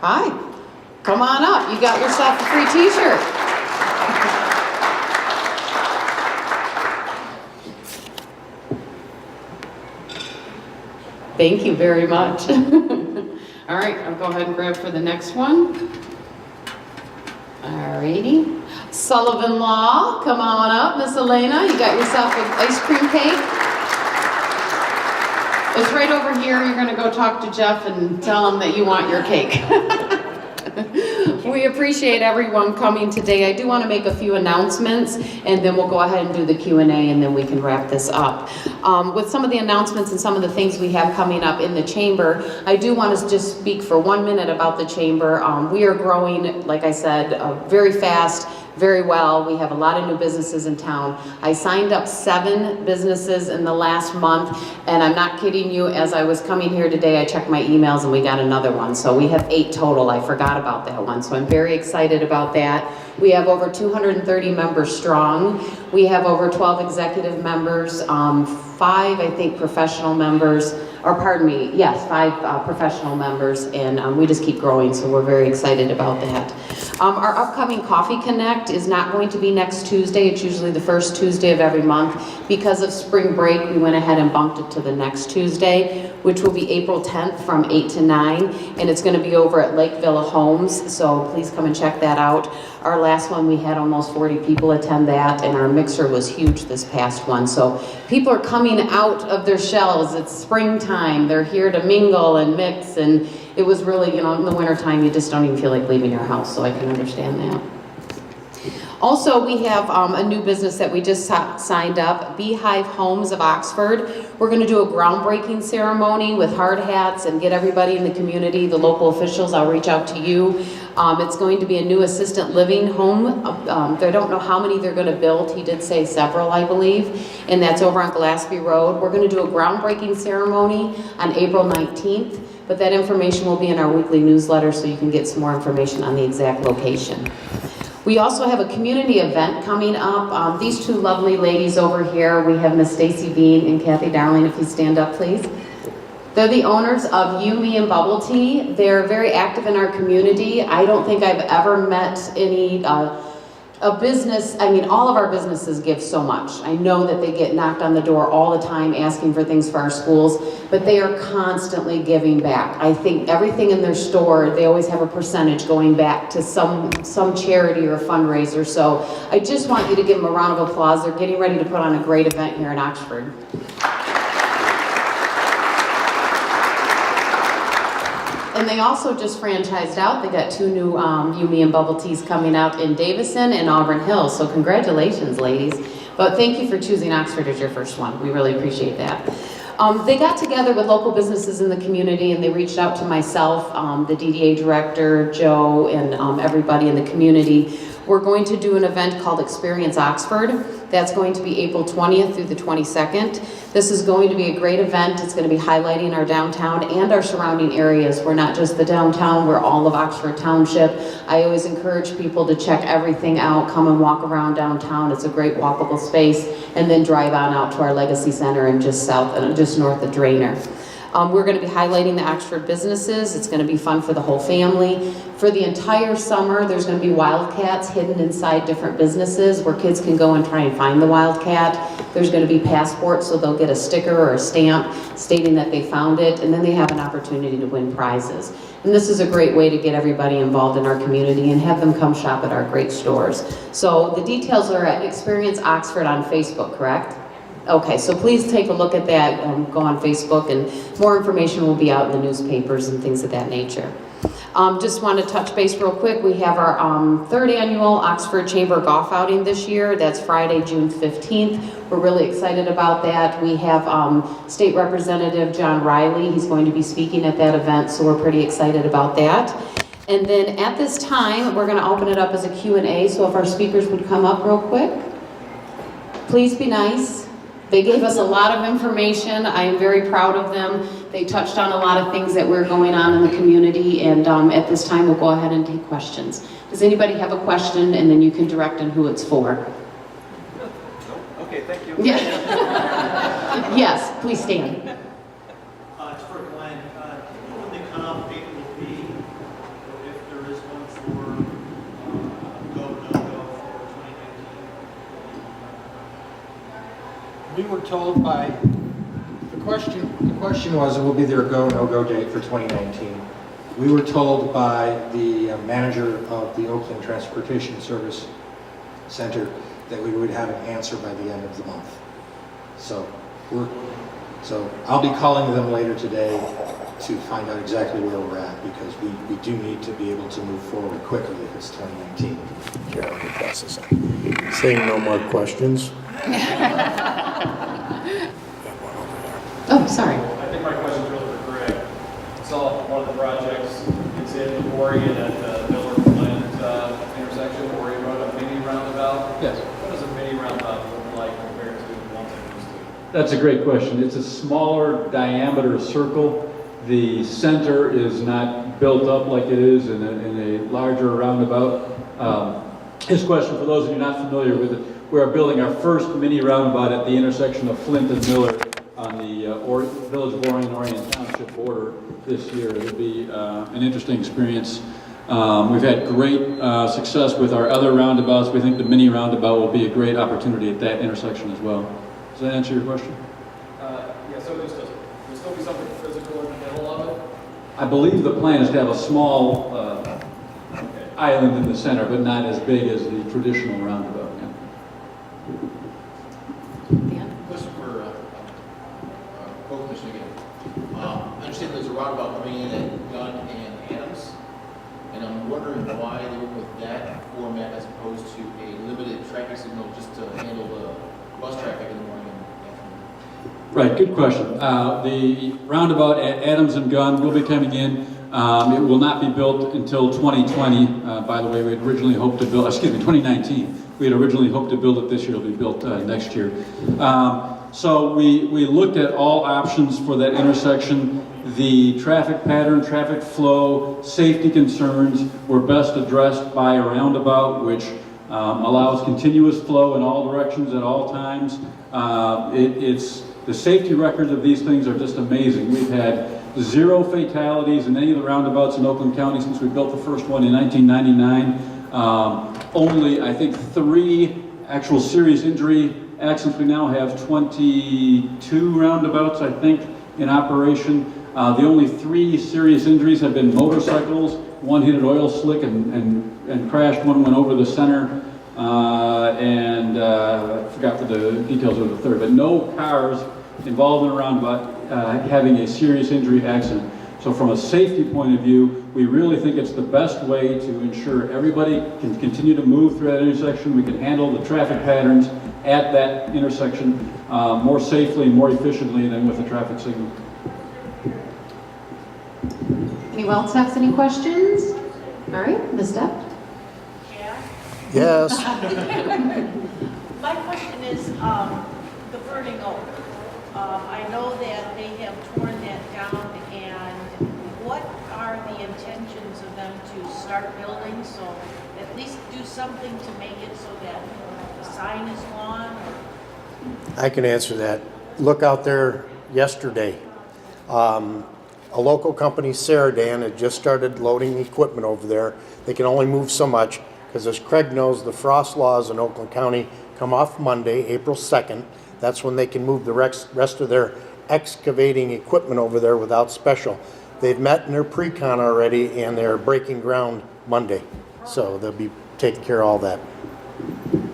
Hi. Come on up. You got yourself a free t-shirt. Thank you very much. All right, I'll go ahead and grab for the next one. All righty. Sullivan Law, come on up. Miss Elena, you got yourself an ice cream cake. It's right over here. You're gonna go talk to Jeff and tell him that you want your cake. We appreciate everyone coming today. I do want to make a few announcements, and then we'll go ahead and do the Q&A, and then we can wrap this up. With some of the announcements and some of the things we have coming up in the chamber, I do want to just speak for 1 minute about the chamber. We are growing, like I said, very fast, very well. We have a lot of new businesses in town. I signed up 7 businesses in the last month, and I'm not kidding you, as I was coming here today, I checked my emails and we got another one. So we have 8 total. I forgot about that one. So I'm very excited about that. We have over 230 members strong. We have over 12 executive members, 5, I think, professional members, or pardon me, yes, 5 professional members, and we just keep growing, so we're very excited about that. Our upcoming Coffee Connect is not going to be next Tuesday. It's usually the first Tuesday of every month. Because of spring break, we went ahead and bumped it to the next Tuesday, which will be April 10th from 8 to 9, and it's going to be over at Lake Villa Homes, so please come and check that out. Our last one, we had almost 40 people attend that, and our mixer was huge this past one. So people are coming out of their shells. It's springtime. They're here to mingle and mix, and it was really, you know, in the wintertime, you just don't even feel like leaving your house, so I can understand that. Also, we have a new business that we just signed up, Beehive Homes of Oxford. We're going to do a groundbreaking ceremony with hard hats and get everybody in the community, the local officials. I'll reach out to you. It's going to be a new assistant living home. I don't know how many they're going to build. He did say several, I believe, and that's over on Gillespie Road. We're going to do a groundbreaking ceremony on April 19th, but that information will be in our weekly newsletter, so you can get some more information on the exact location. We also have a community event coming up. These 2 lovely ladies over here, we have Miss Stacy Bean and Kathy Darling, if you stand up, please. They're the owners of You, Me, and Bubble Tea. They're very active in our community. I don't think I've ever met any a business, I mean, all of our businesses give so much. I know that they get knocked on the door all the time asking for things for our schools, but they are constantly giving back. I think everything in their store, they always have a percentage going back to some charity or fundraiser. So I just want you to give them a round of applause. They're getting ready to put on a great event here in Oxford. And they also just franchised out. They got 2 new You, Me, and Bubble Teas coming out in Davison and Auburn Hills. So congratulations, ladies. But thank you for choosing Oxford as your first one. We really appreciate that. They got together with local businesses in the community, and they reached out to myself, the DDA director, Joe, and everybody in the community. We're going to do an event called Experience Oxford. That's going to be April 20th through the 22nd. This is going to be a great event. It's going to be highlighting our downtown and our surrounding areas. We're not just the downtown, we're all of Oxford Township. I always encourage people to check everything out, come and walk around downtown. It's a great walkable space, and then drive on out to our Legacy Center and just north of Drainer. We're going to be highlighting the Oxford businesses. It's going to be fun for the whole family. For the entire summer, there's going to be wildcats hidden inside different businesses where kids can go and try and find the wildcat. There's going to be passports, so they'll get a sticker or a stamp stating that they found it, and then they have an opportunity to win prizes. And this is a great way to get everybody involved in our community and have them come shop at our great stores. So the details are at Experience Oxford on Facebook, correct? Okay, so please take a look at that, go on Facebook, and more information will be out in the newspapers and things of that nature. Just want to touch base real quick. We have our 3rd annual Oxford Chamber Golf Outing this year. That's Friday, June 15th. We're really excited about that. We have State Representative John Riley. He's going to be speaking at that event, so we're pretty excited about that. And then at this time, we're going to open it up as a Q&A, so if our speakers would come up real quick. Please be nice. They gave us a lot of information. I am very proud of them. They touched on a lot of things that were going on in the community, and at this time we'll go ahead and take questions. Does anybody have a question, and then you can direct on who it's for? Okay, thank you. Yeah. Yes, please stand. It's for Glenn. When the cutoff date will be, or if there is one for go, no go for 2019? We were told by, the question was, it will be their go, no-go date for 2019. We were told by the manager of the Oakland Transportation Service Center that we would have an answer by the end of the month. So So I'll be calling them later today to find out exactly where we're at, because we do need to be able to move forward quickly if it's 2019. Here, let me pass this on. Seeing no more questions. Oh, sorry. I think my question's really for Greg. It's all one of the projects. It's in Orion at the Miller-Flint intersection, Orion Road, a mini roundabout. Yes. What does a mini roundabout look like compared to the ones I'm used to? That's a great question. It's a smaller diameter circle. The center is not built up like it is in a larger roundabout. His question, for those of you not familiar with it, we are building our first mini roundabout at the intersection of Flint and Miller on the Village of Orion Township border this year. It'll be an interesting experience. We've had great success with our other roundabouts. We think the mini roundabout will be a great opportunity at that intersection as well. Does that answer your question? Yeah, so there's still be something physical in the middle of it? I believe the plan is to have a small island in the center, but not as big as the traditional roundabout. Yeah. Question for Road Commission again. I understand there's a roundabout coming in at Gunn and Adams, and I'm wondering why they went with that format as opposed to a limited traffic signal just to handle the bus traffic in the morning and afternoon. Right, good question. The roundabout at Adams and Gunn will be coming in. It will not be built until 2020. By the way, we had originally hoped to build, 2019. We had originally hoped to build it this year. It'll be built next year. So we looked at all options for that intersection. The traffic pattern, traffic flow, safety concerns were best addressed by a roundabout, which allows continuous flow in all directions at all times. The safety records of these things are just amazing. We've had 0 fatalities in any of the roundabouts in Oakland County since we built the first one in 1999. Only, I think, 3 actual serious injury accidents. We now have 22 roundabouts, I think, in operation. The only 3 serious injuries have been motorcycles. One hit an oil slick and crashed. One went over the center. I forgot the details of the third, but no cars involved in a roundabout having a serious injury accident. So from a safety point of view, we really think it's the best way to ensure everybody can continue to move through that intersection. We can handle the traffic patterns at that intersection more safely and more efficiently than with a traffic signal. Anyone else have any questions? All right, Ms. Depp. Yes. My question is, the burning oak. I know that they have torn that down, and what are the intentions of them to start building? So at least do something to make it so that the sign is gone? I can answer that. Look out there yesterday. A local company, Ceradan, had just started loading equipment over there. They can only move so much because, as Craig knows, the frost laws in Oakland County come off Monday, April 2nd. That's when they can move the rest of their excavating equipment over there without special. They've met in their pre-con already, and they're breaking ground Monday. So they'll be taking care of all that. Can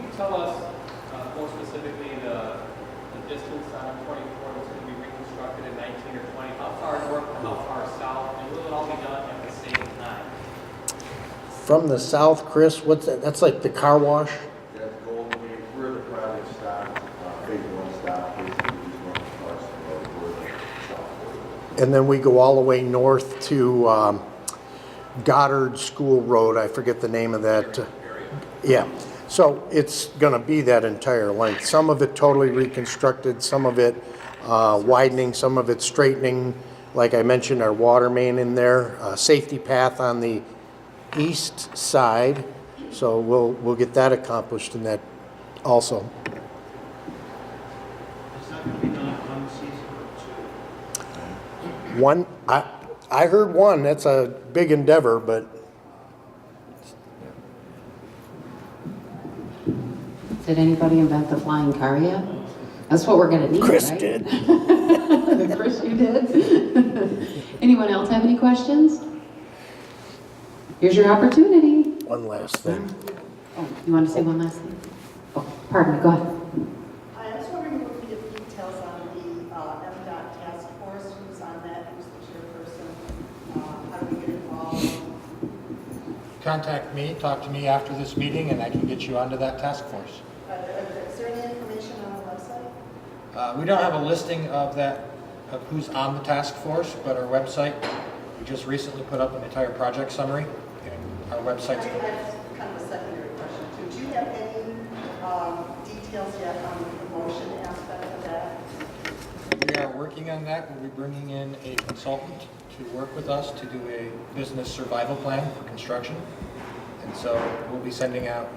you tell us more specifically the distance on 24 that's going to be reconstructed in 19 or 20? How far north and how far south? And will it all be done at the same time? From the south, Chris, what's that? That's like the car wash? That's Golden Gate, where the project stopped, phase 1 stopped, basically just north of Carson Road, where the south border. And then we go all the way north to Goddard School Road. I forget the name of that. Yeah. So it's going to be that entire length. Some of it totally reconstructed, some of it widening, some of it straightening. Like I mentioned, our water main in there, safety path on the east side. So we'll get that accomplished in that also. Is that going to be done in one season or 2? One, I heard one. That's a big endeavor, but Did anybody invent the flying car yet? That's what we're gonna need, Chris right? did. Chris, you did? Anyone else have any questions? Here's your opportunity. one last thing. Oh, you want to say one last thing? Oh, pardon me, go ahead. contact me, talk to me after this meeting, and I can get you onto that task force. Is there any information on the website? We don't have a listing of who's on the task force, but our website, we just recently put up an entire project summary, and our website's... That's kind of a secondary question too. Do you have any details yet on the promotion aspect of that? We are working on that. We'll be bringing in a consultant to work with us to do a business survival plan for construction. And so we'll be sending out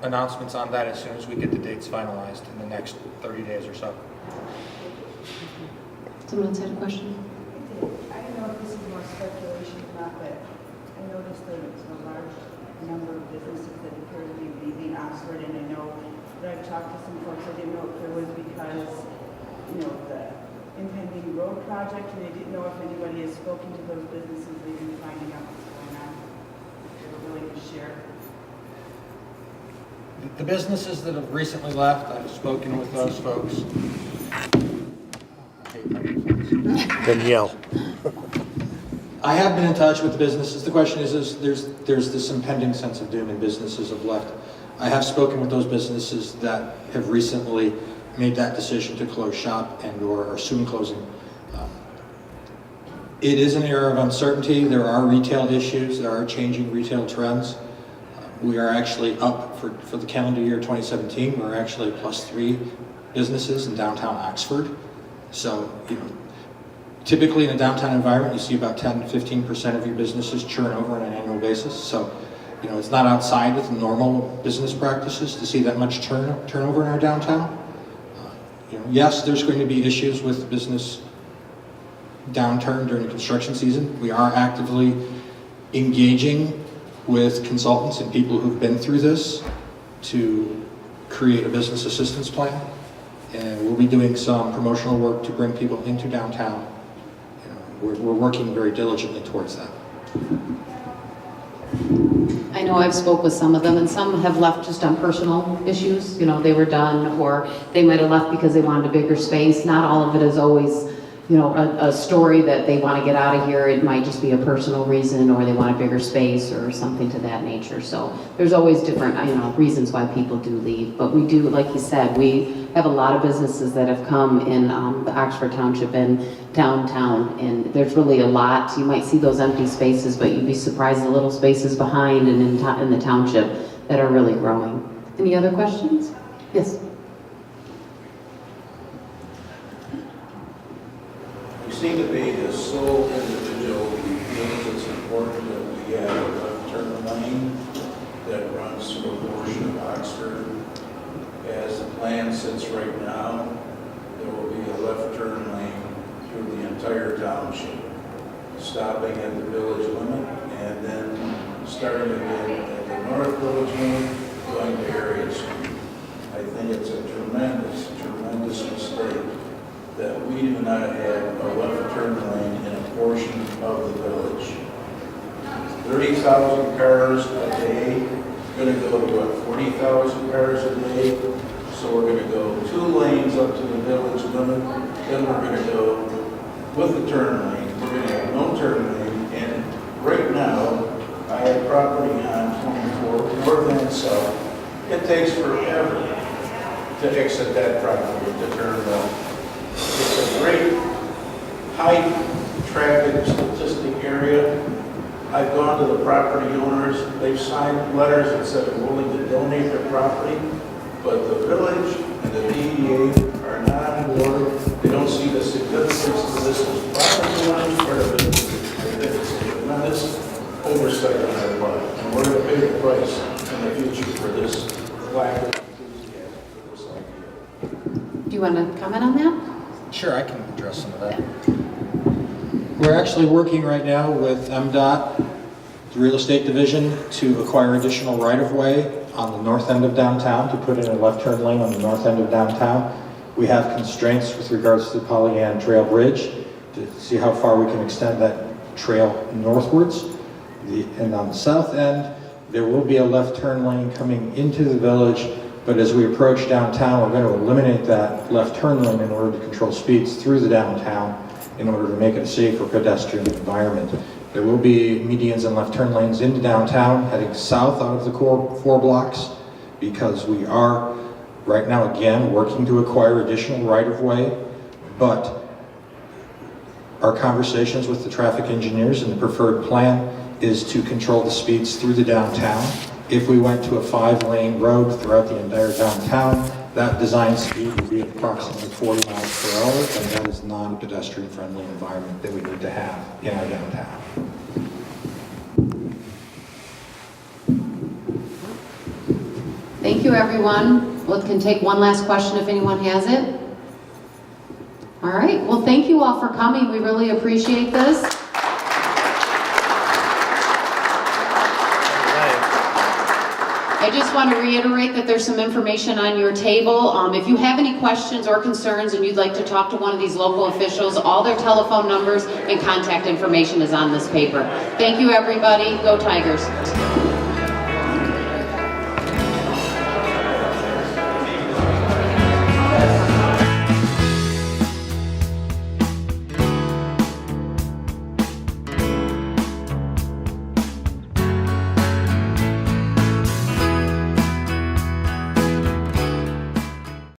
announcements on that as soon as we get the dates finalized in the next 30 days or so. Someone else had a question? I don't know if this is more speculation or not, but I noticed that it's a large number of businesses that appear to be leaving Oxford, and I know that I've talked to some folks, I didn't know if there was because, the impending road project, and I didn't know if anybody has spoken to those businesses, maybe finding out what's going on, if they were willing to share. The businesses that have recently left, I've spoken with those folks. Danielle. I have been in touch with the businesses. The question is there's this impending sense of doom and businesses have left. I have spoken with those businesses that have recently made that decision to close shop and or are soon closing. It is an era of uncertainty. There are retail issues. There are changing retail trends. We are actually up for the calendar year 2017. We're actually +3 businesses in downtown Oxford. So, typically in a downtown environment, you see about 10 to 15% of your businesses churn over on an annual basis. So, it's not outside of the normal business practices to see that much turnover in our downtown. Yes, there's going to be issues with business downturn during the construction season. We are actively engaging with consultants and people who've been through this to create a business assistance plan. And we'll be doing some promotional work to bring people into downtown. We're working very diligently towards that. I know I've spoke with some of them, and some have left just on personal issues. They were done, or they might have left because they wanted a bigger space. Not all of it is always, a story that they want to get out of here. It might just be a personal reason, or they want a bigger space, or something to that nature. So there's always different, reasons why people do leave. But we do, like you said, we have a lot of businesses that have come in the Oxford Township and downtown, and there's really a lot. You might see those empty spaces, but you'd be surprised the little spaces behind and in the township that are really growing. Any other questions? Yes. You seem to be the sole individual who feels it's important that we have a left turn lane that runs through a portion of Oxford. As the plan sits right now, there will be a left turn lane through the entire township, stopping at the village limit and then starting again at the north village limit, going to Area Street. I think it's a tremendous mistake that we do not have a left turn lane in a portion of the village. 30,000 cars a day, going to go to what, 40,000 cars a day? So we're going to go 2 lanes up to the village limit, then we're going to go with the turn lane. We're going to have no turn lane, and right now, I have property on 24, north and south. It takes forever to exit that property to turn left. It's a great high traffic statistic area. I've gone to the property owners. They've signed letters that said they're willing to donate their property, but the village and the DDA are not on board. They don't see the significance of this as property owners part of it. It's a tremendous oversight on our part, and we're going to pay the price in the future for this lack of enthusiasm for this idea. Do you want to comment on that? Sure, I can address some of that. We're actually working right now with MDOT, the real estate division, to acquire additional right-of-way on the north end of downtown, to put in a left turn lane on the north end of downtown. We have constraints with regards to the Pollyann Trail Bridge to see how far we can extend that trail northwards. And on the south end, there will be a left turn lane coming into the village, but as we approach downtown, we're going to eliminate that left turn lane in order to control speeds through the downtown in order to make it a safer pedestrian environment. There will be medians and left turn lanes into downtown, heading south out of the core 4 blocks, because we are right now, again, working to acquire additional right-of-way, but our conversations with the traffic engineers and the preferred plan is to control the speeds through the downtown. If we went to a 5-lane road throughout the entire downtown, that design speed would be approximately 40 miles per hour, and that is non-pedestrian friendly environment that we need to have in our downtown. Thank you, everyone. We can take one last question if anyone has it. All right, well, thank you all for coming. We really appreciate this. I just want to reiterate that there's some information on your table. If you have any questions or concerns and you'd like to talk to one of these local officials, all their telephone numbers and contact information is on this paper. Thank you, everybody. Go Tigers.